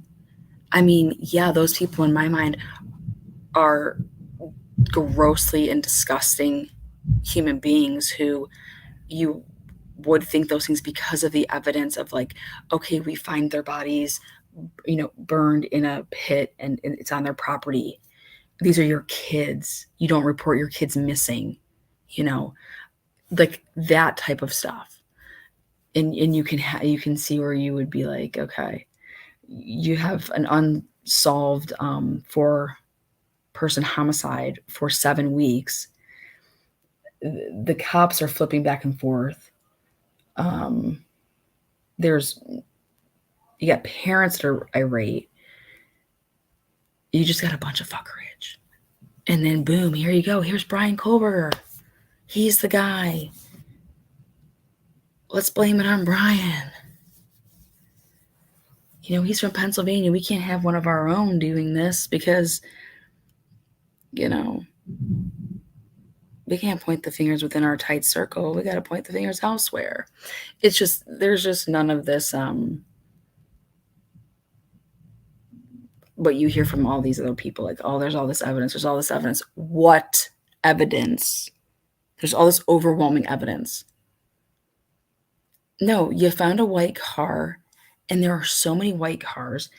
Speaker 1: I mean, yeah, those people in my mind are grossly and disgusting human beings who you would think those things because of the evidence of like, okay, we find their bodies, burned in a pit and it's on their property. These are your kids. You don't report your kids missing, like that type of stuff. And you can see where you would be like, okay, you have an unsolved 4-person homicide for 7 weeks. The cops are flipping back and forth. You got parents that are irate. You just got a bunch of fuckerage. And then boom, here you go. Here's Bryan Kohberger. He's the guy. Let's blame it on Bryan. He's from Pennsylvania. We can't have one of our own doing this because, we can't point the fingers within our tight circle. We got to point the fingers elsewhere. It's just, there's just none of this, what you hear from all these other people, like, oh, there's all this evidence. What evidence? There's all this overwhelming evidence. No, you found a white car, and there are so many white cars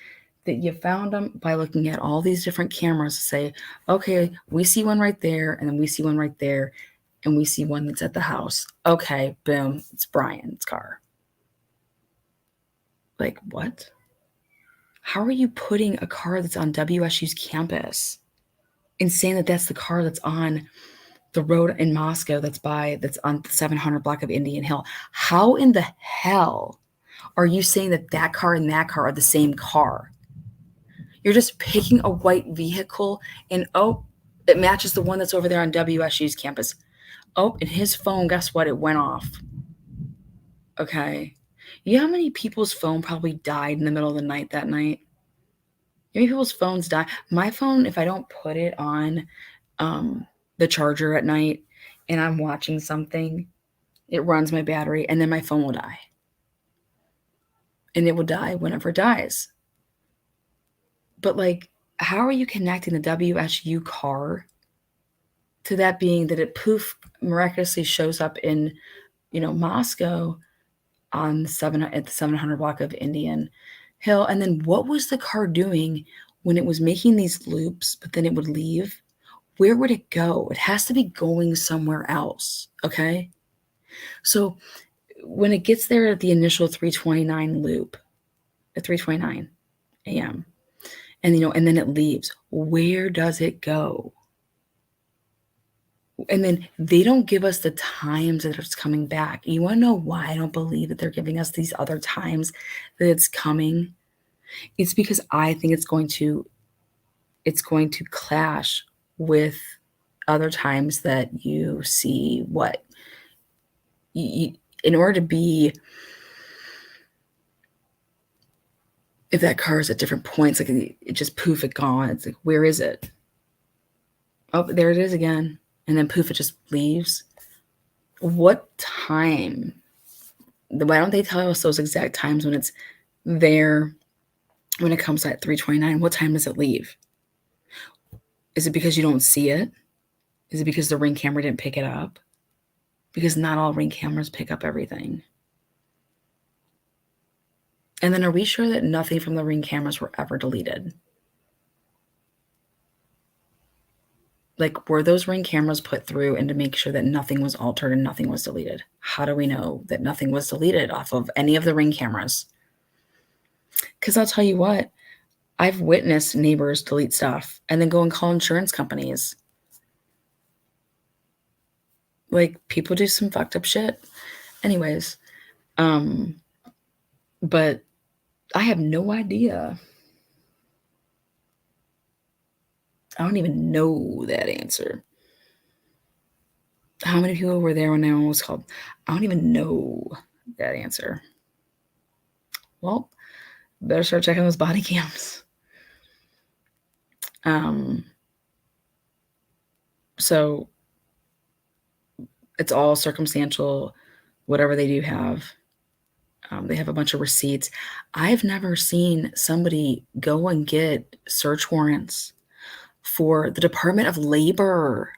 Speaker 1: that you found them by looking at all these different cameras to say, okay, we see one right there, and then we see one right there, and we see one that's at the house. Okay, boom, it's Bryan's car. Like, what? How are you putting a car that's on WSU's campus and saying that that's the car that's on the road in Moscow that's on the 700 block of Indian Hill? How in the hell are you saying that car and that car are the same car? You're just picking a white vehicle and, oh, it matches the one that's over there on WSU's campus. Oh, and his phone, guess what? It went off. Okay. You know how many people's phone probably died in the middle of the night that night? How many people's phones die? My phone, if I don't put it on the charger at night and I'm watching something, it runs my battery and then my phone will die. And it will die whenever it dies. But like, how are you connecting the WSU car to that being that it poof miraculously shows up in, Moscow on at the 700 block of Indian Hill? And then what was the car doing when it was making these loops, but then it would leave? Where would it go? It has to be going somewhere else. Okay. So when it gets there at the initial 329 loop at 3:29 a.m. and then it leaves, where does it go? And then they don't give us the times that it's coming back. You want to know why I don't believe that they're giving us these other times that it's coming? It's because I think it's going to clash with other times that you see what in order to be, if that car is at different points, like it just poof, it gone. It's like, where is it? Oh, there it is again. And then poof, it just leaves. What time? Why don't they tell us those exact times when it's there, when it comes at 3:29? What time does it leave? Is it because you don't see it? Is it because the Ring camera didn't pick it up? Because not all Ring cameras pick up everything. And then are we sure that nothing from the Ring cameras were ever deleted? Like, were those Ring cameras put through and to make sure that nothing was altered and nothing was deleted? How do we know that nothing was deleted off of any of the Ring cameras? Because I'll tell you what, I've witnessed neighbors delete stuff and then go and call insurance companies. Like, people do some fucked up shit. Anyways, but I have no idea. I don't even know that answer. How many people were there when that one was called? I don't even know that answer. Well, better start checking those body cams. So it's all circumstantial, whatever they do have. They have a bunch of receipts. I've never seen somebody go and get search warrants for the Department of Labor.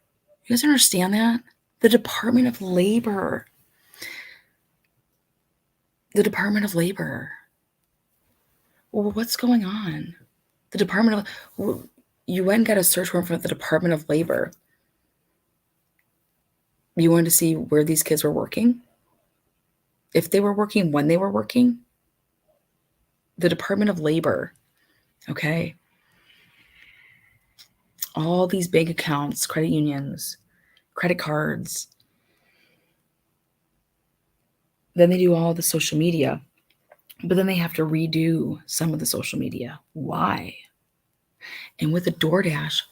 Speaker 1: You guys understand that? The Department of Labor. The Department of Labor. Well, what's going on? The Department of... You went and got a search warrant for the Department of Labor. You wanted to see where these kids were working? If they were working, when they were working? The Department of Labor. Okay. All these bank accounts, credit unions, credit cards. Then they do all the social media. But then they have to redo some of the social media. Why? And with the DoorDash,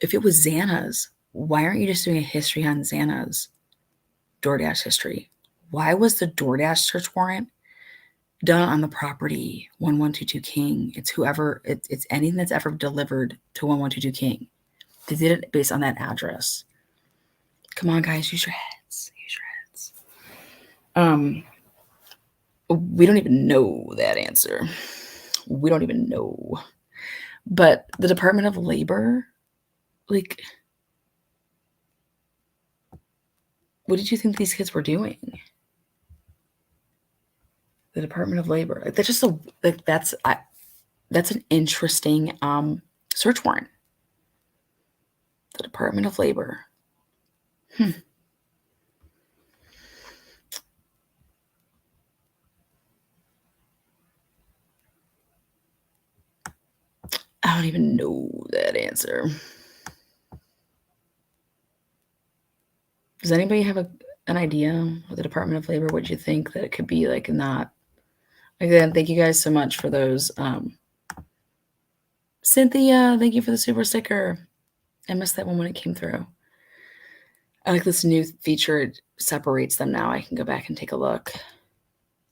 Speaker 1: if it was Xana's, why aren't you just doing a history on Xana's DoorDash history? Why was the DoorDash search warrant done on the property 1122 King? It's anything that's ever delivered to 1122 King. They did it based on that address. Come on, guys, use your heads. Use your heads. We don't even know that answer. We don't even know. But the Department of Labor, like, what did you think these kids were doing? The Department of Labor. That's just that's an interesting search warrant. The Department of Labor. I don't even know that answer. Does anybody have an idea of the Department of Labor? What you think that it could be like? Not again. Thank you guys so much for those. Cynthia, thank you for the super sticker. I missed that one when it came through. I like this new feature. It separates them now. I can go back and take a look.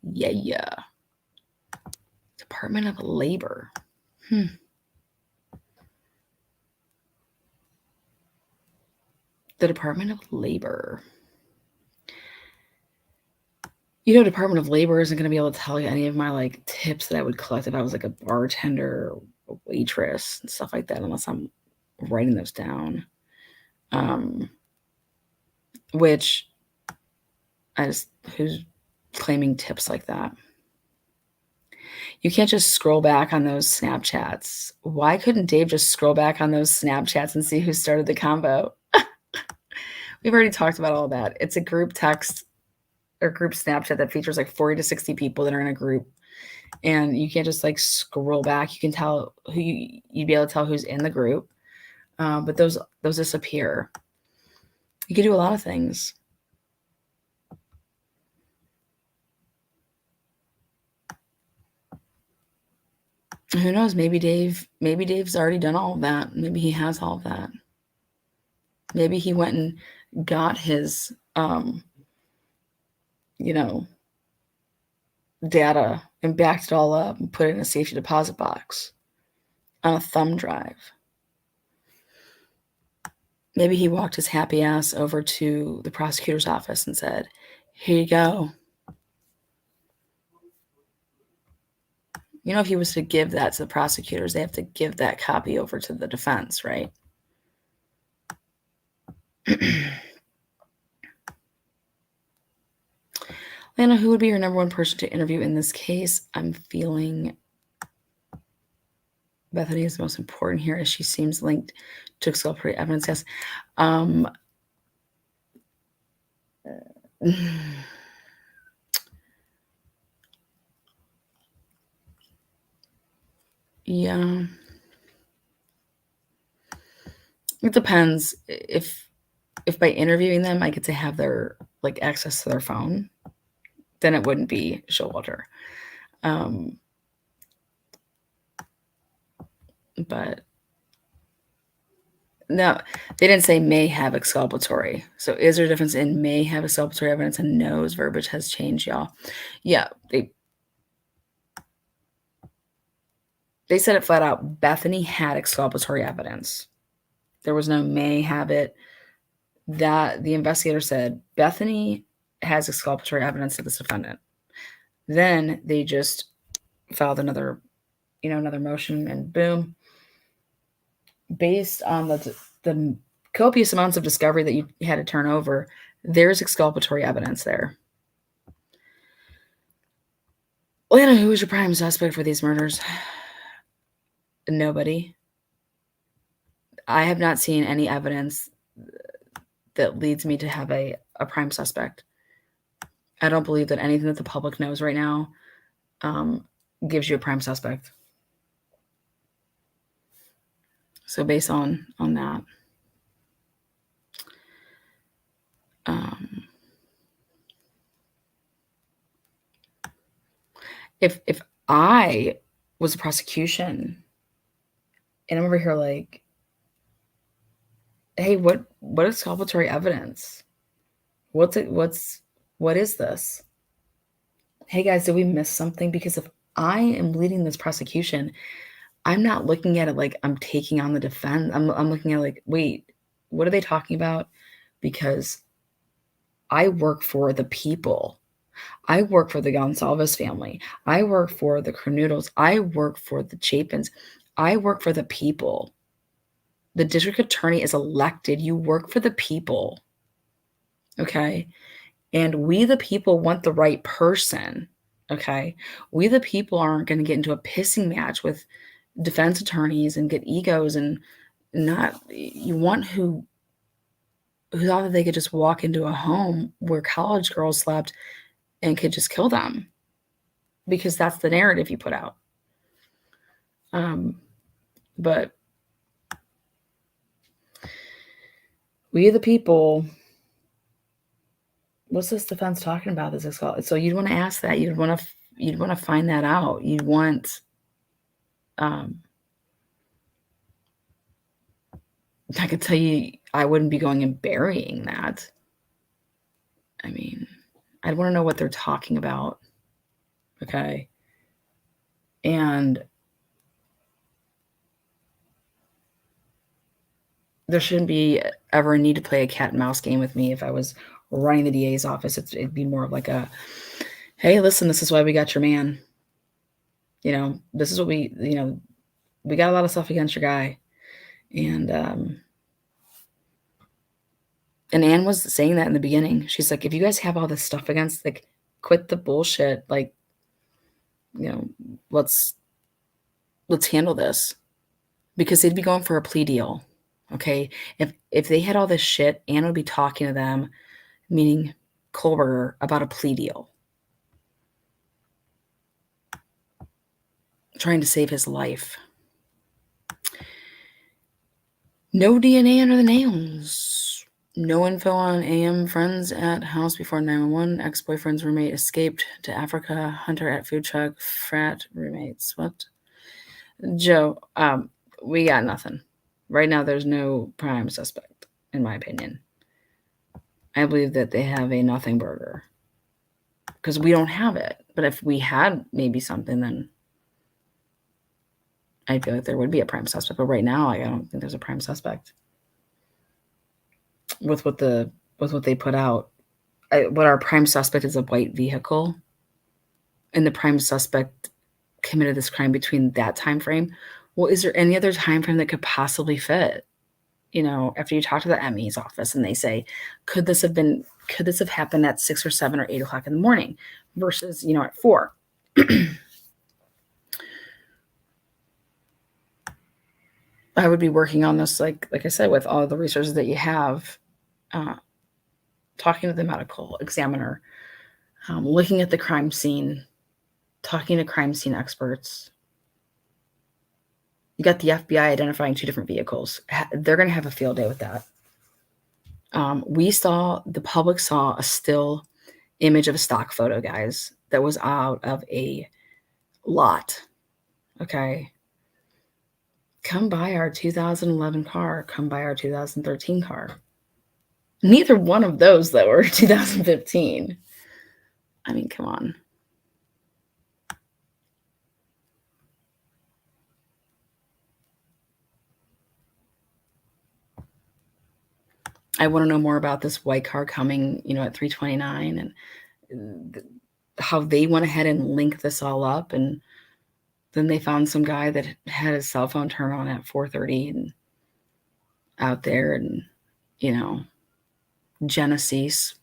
Speaker 1: Yeah. Department of Labor. The Department of Labor. Department of Labor isn't going to be able to tell you any of my like tips that I would collect if I was like a bartender or a waitress and stuff like that, unless I'm writing those down. Which who's claiming tips like that? You can't just scroll back on those Snapchats. Why couldn't Dave just scroll back on those Snapchats and see who started the combo? We've already talked about all that. It's a group text or group Snapchat that features like 40 to 60 people that are in a group. And you can't just like scroll back. You can tell who you'd be able to tell who's in the group. But those disappear. You can do a lot of things. Who knows? Maybe Dave's already done all of that. Maybe he has all of that. Maybe he went and got his, data and backed it all up and put it in a safety deposit box on a thumb drive. Maybe he walked his happy ass over to the prosecutor's office and said, "Here you go." If he was to give that to the prosecutors, they have to give that copy over to the defense, right? Lana, who would be your number one person to interview in this case? I'm feeling Bethany is the most important here, as she seems linked to exculpatory evidence. Yes. Yeah. It depends. If by interviewing them I get to have their like access to their phone, then it wouldn't be Showalter. But no, they didn't say may have exculpatory. So is there a difference in may have exculpatory evidence and knows? Verbiage has changed, y'all. Yeah, they said it flat out. Bethany had exculpatory evidence. There was no may have it. That the investigator said Bethany has exculpatory evidence of this defendant. Then they just filed another motion, and boom. Based on the copious amounts of discovery that you had to turn over, there's exculpatory evidence there. Lana, who is your prime suspect for these murders? Nobody. I have not seen any evidence that leads me to have a prime suspect. I don't believe that anything that the public knows right now gives you a prime suspect. So based on that, if I was a prosecution and I'm over here like, hey, what exculpatory evidence? What is this? Hey guys, did we miss something? Because if I am leading this prosecution, I'm not looking at it like I'm taking on the defense. I'm looking at it like, wait, what are they talking about? Because I work for the people. I work for the Gonsalves family. I work for the Cornudos. I work for the Chapins. I work for the people. The district attorney is elected. You work for the people. Okay? And we, the people, want the right person. Okay? We, the people, aren't going to get into a pissing match with defense attorneys and get egos and not. You want who thought that they could just walk into a home where college girls slept and could just kill them, because that's the narrative you put out. But we, the people, what's this defense talking about? This is called. So you'd want to ask that. You'd want to find that out. You'd want. I could tell you, I wouldn't be going and burying that. I mean, I'd want to know what they're talking about. Okay. And there shouldn't be ever a need to play a cat and mouse game with me if I was running the DA's office. It'd be more of like a, hey, listen, this is why we got your man. This is what we got a lot of stuff against your guy. And Anne was saying that in the beginning. She's like, if you guys have all this stuff against, like, quit the bullshit. Like, let's handle this. Because they'd be going for a plea deal. Okay. If they had all this shit, Anne would be talking to them, meaning Kohberger, about a plea deal. Trying to save his life. No DNA under the nails. No info on AM friends at house before 911. Ex-boyfriend's roommate escaped to Africa. Hunter at food truck. Frat roommates. What? Joe, we got nothing. Right now, there's no prime suspect, in my opinion. I believe that they have a nothing burger. Because we don't have it. But if we had maybe something, then I feel like there would be a prime suspect. But right now, I don't think there's a prime suspect. With what they put out, what our prime suspect is a white vehicle, and the prime suspect committed this crime between that time frame. Well, is there any other time frame that could possibly fit? After you talk to the ME's office and they say, could this have happened at 6 or 7 or 8 o'clock in the morning versus, at 4? I would be working on this, like I said, with all the resources that you have, talking to the medical examiner, looking at the crime scene, talking to crime scene experts. You got the FBI identifying 2 different vehicles. They're going to have a field day with that. The public saw a still image of a stock photo, guys, that was out of a lot. Okay. Come buy our 2011 car. Come buy our 2013 car. Neither one of those, though, were 2015. I mean, come on. I want to know more about this white car coming, at 329, and how they went ahead and linked this all up. And then they found some guy that had his cell phone turned on at 4:30 and out there, and, Genesis.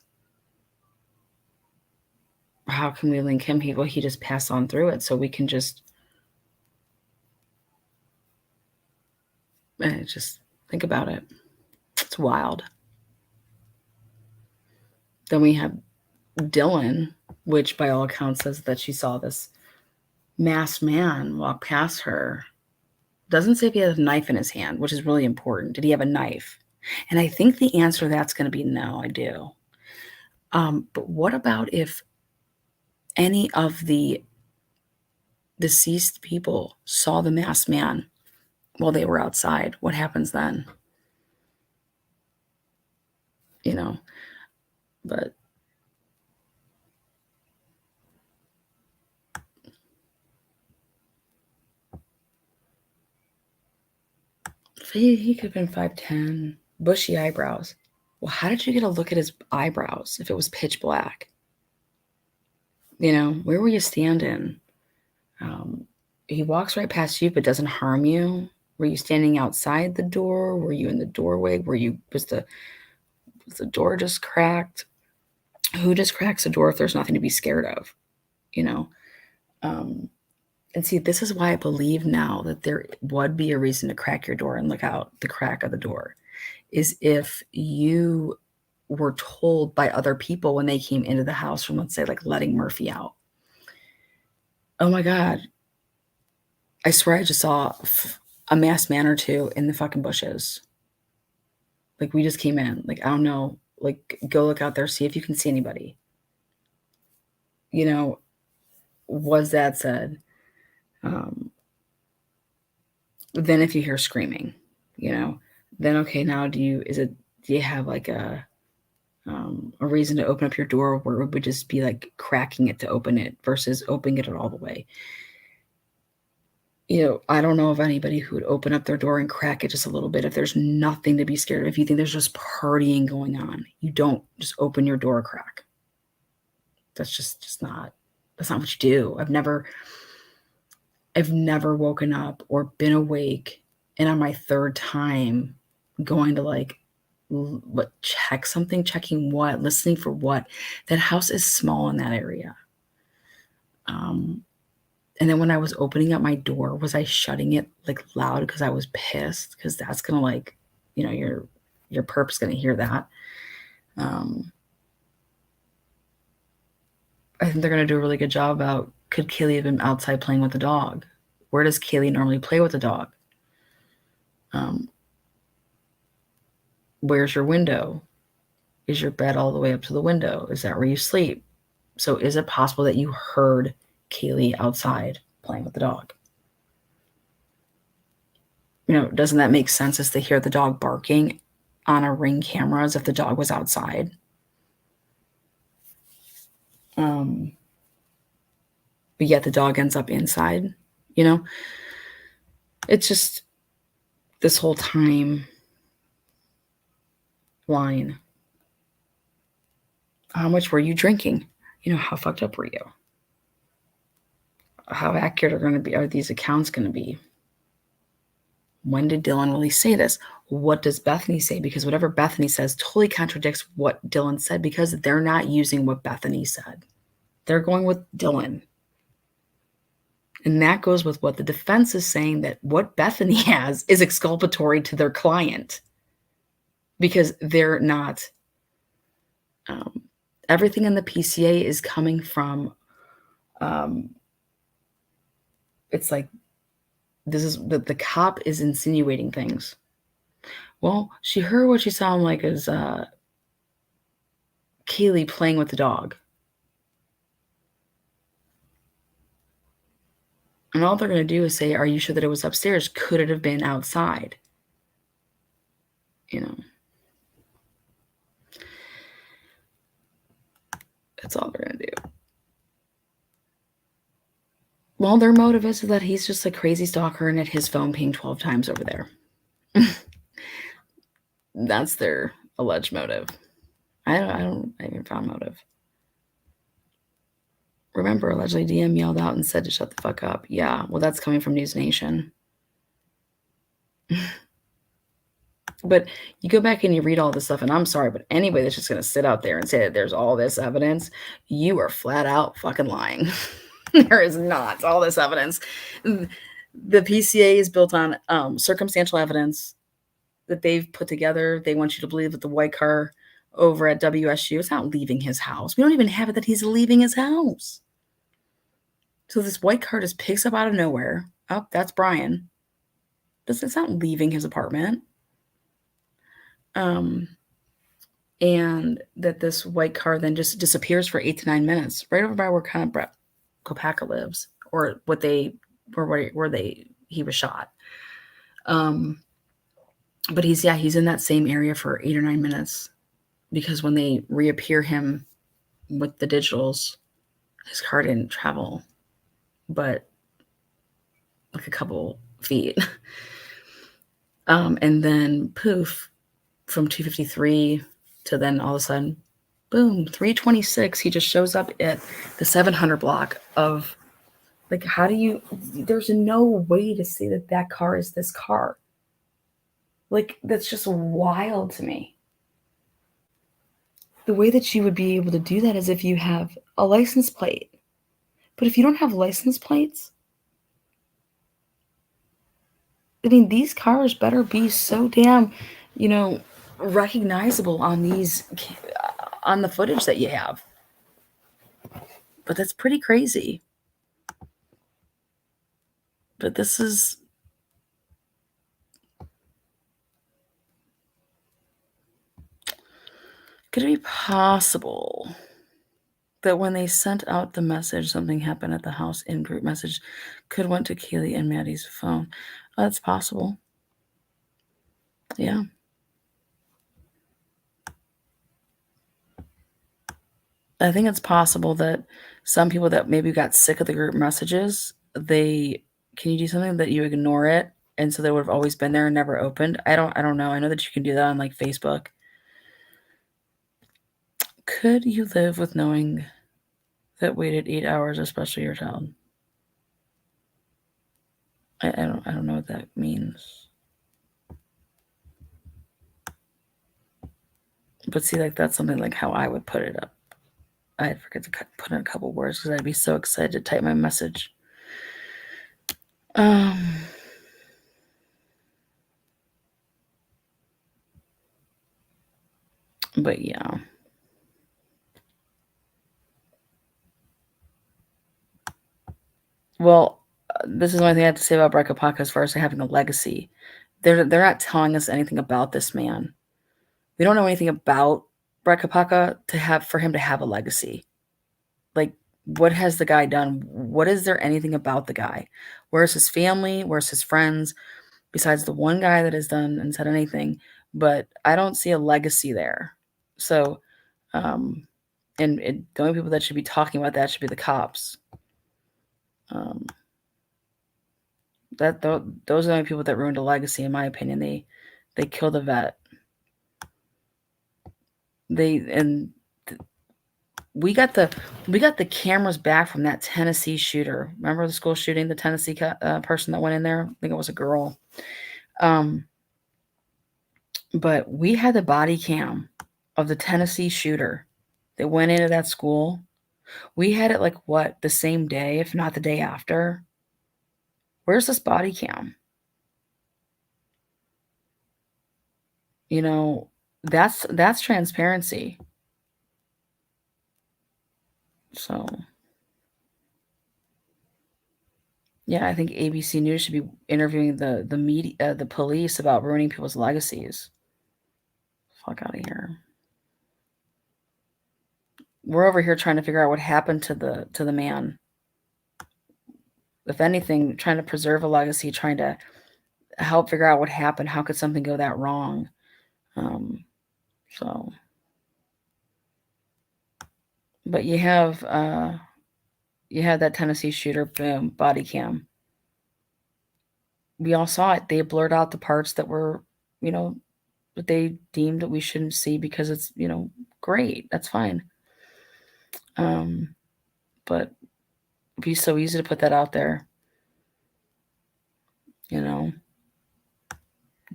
Speaker 1: How can we link him? He just passed on through it, so we can just think about it. It's wild. Then we have Dylan, which by all accounts says that she saw this masked man walk past her. Doesn't say if he had a knife in his hand, which is really important. Did he have a knife? And I think the answer to that's going to be no, I do. But what about if any of the deceased people saw the masked man while they were outside? What happens then? But he could have been 5'10", bushy eyebrows. Well, how did you get a look at his eyebrows if it was pitch black? Where were you standing? He walks right past you but doesn't harm you. Were you standing outside the door? Were you in the doorway? Was the door just cracked? Who just cracks a door if there's nothing to be scared of? And see, this is why I believe now that there would be a reason to crack your door and look out the crack of the door, is if you were told by other people when they came into the house from, let's say, like letting Murphy out. Oh my God. I swear I just saw a masked man or 2 in the fucking bushes. Like, we just came in. Like, I don't know. Like, go look out there, see if you can see anybody. Was that said? Then if you hear screaming, then okay, now do you have like a a reason to open up your door where it would just be like cracking it to open it versus opening it all the way. I don't know of anybody who would open up their door and crack it just a little bit if there's nothing to be scared of. If you think there's just partying going on, you don't just open your door a crack. That's just not, that's not what you do. I've never woken up or been awake and on my third time going to like, check something, checking what, listening for what. That house is small in that area. And then when I was opening up my door, was I shutting it like loud because I was pissed? Because that's gonna like, your perp's gonna hear that. I think they're gonna do a really good job about, could Kaylee have been outside playing with the dog? Where does Kaylee normally play with the dog? Where's your window? Is your bed all the way up to the window? Is that where you sleep? So is it possible that you heard Kaylee outside playing with the dog? Doesn't that make sense as to hear the dog barking on a Ring camera as if the dog was outside? But yet the dog ends up inside, It's just this whole time line. How much were you drinking? How fucked up were you? How accurate are these accounts going to be? When did Dylan really say this? What does Bethany say? Because whatever Bethany says totally contradicts what Dylan said because they're not using what Bethany said. They're going with Dylan. And that goes with what the defense is saying, that what Bethany has is exculpatory to their client because they're not. Everything in the PCA is coming from, it's like, this is the cop is insinuating things. Well, she heard what she sounded like as Kaylee playing with the dog. And all they're going to do is say, are you sure that it was upstairs? Could it have been outside? That's all they're going to do. Well, their motive is that he's just a crazy stalker and at his phone pinged 12 times over there. That's their alleged motive. I haven't found motive. Remember, allegedly DM yelled out and said to shut the fuck up. Yeah, well, that's coming from News Nation. But you go back and you read all this stuff, and I'm sorry, but anybody that's just going to sit out there and say that there's all this evidence, you are flat out fucking lying. There is not all this evidence. The PCA is built on circumstantial evidence that they've put together. They want you to believe that the white car over at WSU is not leaving his house. We don't even have it that he's leaving his house. So this white car just picks up out of nowhere. Oh, that's Bryan. It's not leaving his apartment. And that this white car then just disappears for 8 to 9 minutes, right over by where kind of Brett Kopaka lives, or he was shot. But he's in that same area for 8 or 9 minutes, because when they reappear him with the digitals, his car didn't travel but like a couple feet. And then poof, from 253 to then all of a sudden, boom, 326, he just shows up at the 700 block of, like, there's no way to say that car is this car. Like, that's just wild to me. The way that you would be able to do that is if you have a license plate. But if you don't have license plates, I mean, these cars better be so damn, recognizable on the footage that you have. But that's pretty crazy. But this is, could it be possible that when they sent out the message, something happened at the house in group message could went to Kaylee and Maddie's phone? Oh, that's possible. Yeah. I think it's possible that some people that maybe got sick of the group messages, can you do something that you ignore it, and so they would have always been there and never opened? I don't know. I know that you can do that on like Facebook. Could you live with knowing that waited 8 hours, especially your child? I don't know what that means. But see, like that's something like how I would put it up. I'd forget to put in a couple words because I'd be so excited to type my message. But yeah. Well, this is the only thing I have to say about Bryan Kohberger as far as having a legacy. They're not telling us anything about this man. We don't know anything about Bryan Kohberger for him to have a legacy. Like, what has the guy done? What is there anything about the guy? Where's his family? Where's his friends? Besides the one guy that has done and said anything, but I don't see a legacy there. So, and the only people that should be talking about that should be the cops. Those are the only people that ruined a legacy, in my opinion. They killed a vet. We got the cameras back from that Tennessee shooter. Remember the school shooting, the Tennessee person that went in there? I think it was a girl. But we had the body cam of the Tennessee shooter that went into that school. We had it like the same day, if not the day after. Where's this body cam? You know, that's transparency. So yeah, I think ABC News should be interviewing the media, the police about ruining people's legacies. Fuck out of here. We're over here trying to figure out what happened to the man. If anything, trying to preserve a legacy, trying to help figure out what happened. How could something go that wrong? But you have that Tennessee shooter, boom, body cam. We all saw it. They blurred out the parts that were, that they deemed that we shouldn't see because it's, great. That's fine. But it'd be so easy to put that out there.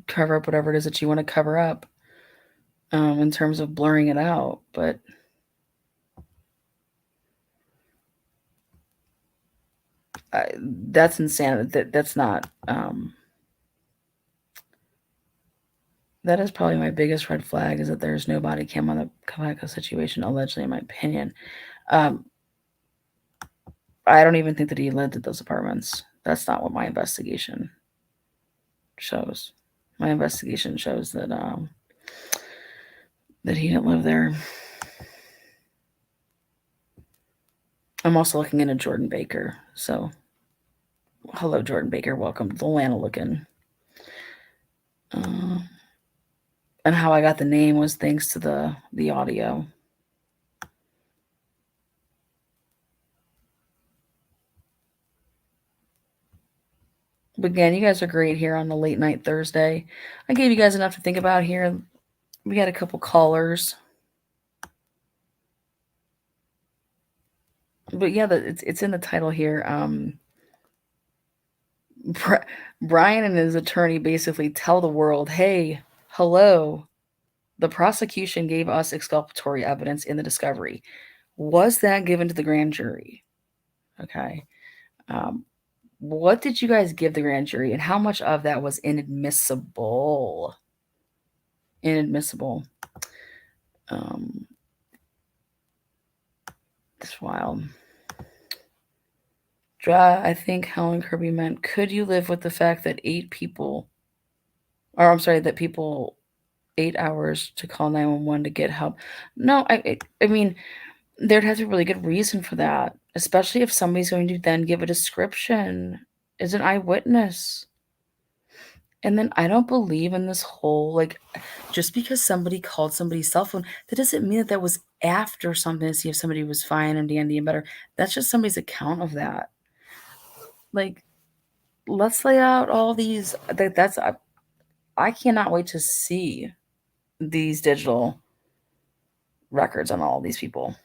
Speaker 1: Cover up whatever it is that you want to cover up, in terms of blurring it out. But that's insanity. That's not. That is probably my biggest red flag, is that there's no body cam on the Kohberger situation, allegedly, in my opinion. I don't even think that he lived at those apartments. That's not what my investigation shows. My investigation shows that that he didn't live there. I'm also looking into Jordan Baker. So, hello, Jordan Baker. Welcome to the Lana Looking. And how I got the name was thanks to the audio. But again, you guys are great here on the late night Thursday. I gave you guys enough to think about here. We got a couple callers. But yeah, it's in the title here. Bryan and his attorney basically tell the world, hey, hello, the prosecution gave us exculpatory evidence in the discovery. Was that given to the grand jury? Okay. What did you guys give the grand jury, and how much of that was inadmissible? Inadmissible. It's wild. I think Helen Kirby meant, could you live with the fact that 8 hours to call 911 to get help? No, I mean, there'd have to be a really good reason for that, especially if somebody's going to then give a description as an eyewitness. And then I don't believe in this whole, like, just because somebody called somebody's cell phone, that doesn't mean that that was after something to see if somebody was fine and dandy and better. That's just somebody's account of that. Like, let's lay out all these. I cannot wait to see these digital records on all these people,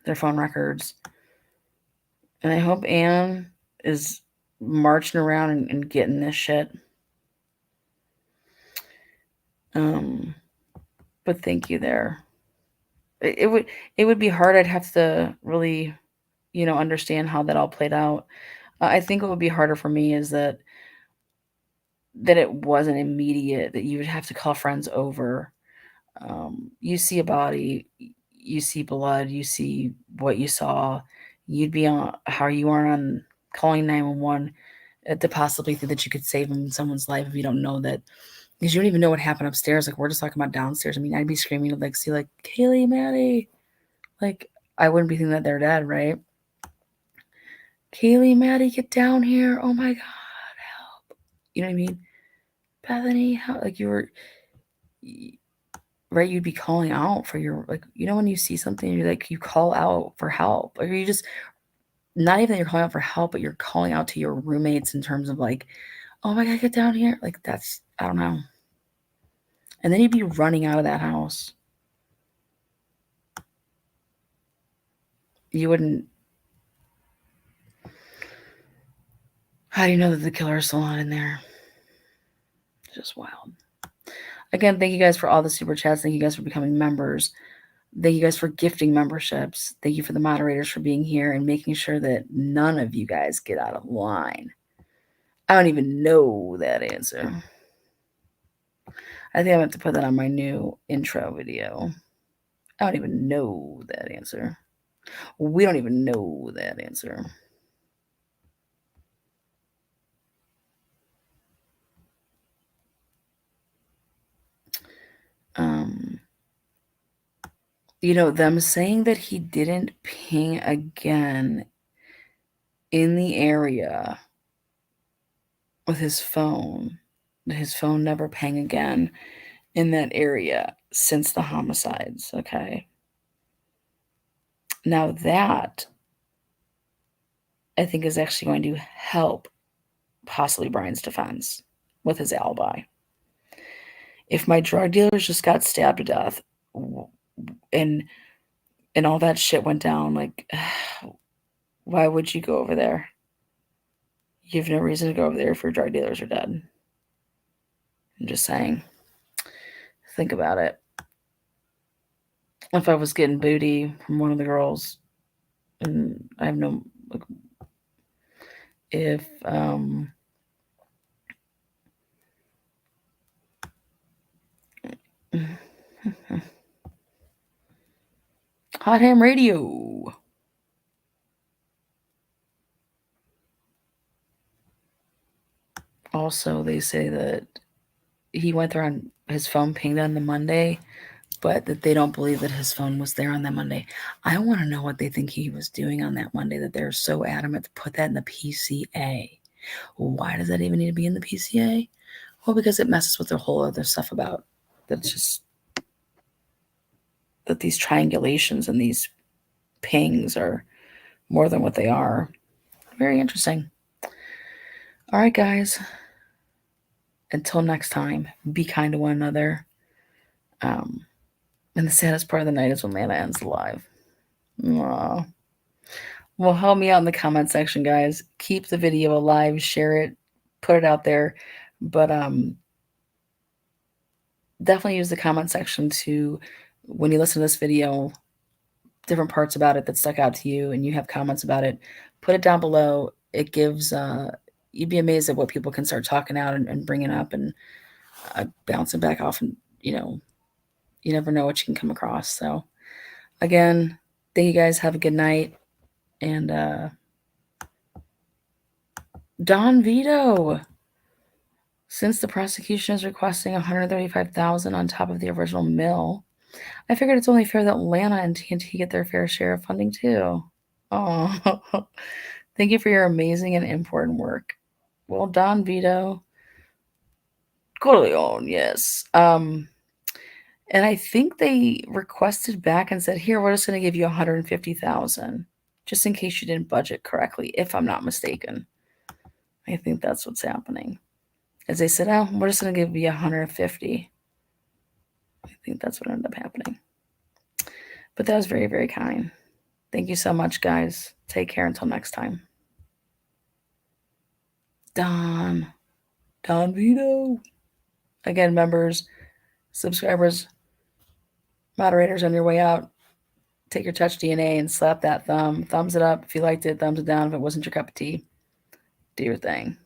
Speaker 1: their phone records. And I hope Anne is marching around and getting this shit. But thank you there. It would be hard. I'd have to really, understand how that all played out. I think what would be harder for me is that it wasn't immediate, that you would have to call friends over. You see a body, you see blood, you see what you saw. You'd be on how you are on calling 911 to possibly think that you could save someone's life if you don't know that, because you don't even know what happened upstairs. Like, we're just talking about downstairs. I mean, I'd be screaming to like see like Kaylee, Maddie, like I wouldn't be thinking that they're dead, right? Kaylee, Maddie, get down here! Oh my God, help! You know what I mean? Bethany, how, like, you were right? You'd be calling out for your, like, when you see something, you're like, you call out for help, or you just, not even that you're calling out for help, but you're calling out to your roommates in terms of like, oh my God, get down here. Like, that's, I don't know. And then you'd be running out of that house. You wouldn't. How do you know that the killer is still not in there? It's just wild. Again, thank you guys for all the super chats. Thank you guys for becoming members. Thank you guys for gifting memberships. Thank you for the moderators for being here and making sure that none of you guys get out of line. I don't even know that answer. I think I meant to put that on my new intro video. I don't even know that answer. We don't even know that answer. Them saying that he didn't ping again in the area with his phone never ping again in that area since the homicides. Okay. Now that, I think, is actually going to help possibly Bryan's defense with his alibi. If my drug dealers just got stabbed to death and all that shit went down, like, why would you go over there? You have no reason to go over there if your drug dealers are dead. I'm just saying. Think about it. If I was getting booty from one of the girls, and I have no, like, if Hot Ham Radio. Also, they say that he went there on his phone pinged on the Monday, but that they don't believe that his phone was there on that Monday. I want to know what they think he was doing on that Monday, that they're so adamant to put that in the PCA. Why does that even need to be in the PCA? Well, because it messes with the whole other stuff about that's just that these triangulations and these pings are more than what they are. Very interesting. All right, guys. Until next time, be kind to one another. And the saddest part of the night is when Lana ends live. Aww. Well, help me out in the comment section, guys. Keep the video alive, share it, put it out there. But definitely use the comment section to, when you listen to this video, different parts about it that stuck out to you and you have comments about it, put it down below. It gives, you'd be amazed at what people can start talking out and bringing up and bouncing back off. And, you never know what you can come across. So, again, thank you guys. Have a good night. And Don Vito, since the prosecution is requesting $135,000 on top of the original mill, I figured it's only fair that Lana and TNT get their fair share of funding too. Oh, thank you for your amazing and important work. Well, Don Vito, Corleone, yes. And I think they requested back and said, here, we're just going to give you $150,000 just in case you didn't budget correctly, if I'm not mistaken. I think that's what's happening. As they said, oh, we're just going to give you 150. I think that's what ended up happening. But that was very, very kind. Thank you so much, guys. Take care until next time. Don Vito. Again, members, subscribers, moderators on your way out, take your touch DNA and slap that thumbs it up if you liked it, thumbs it down if it wasn't your cup of tea. Do your thing.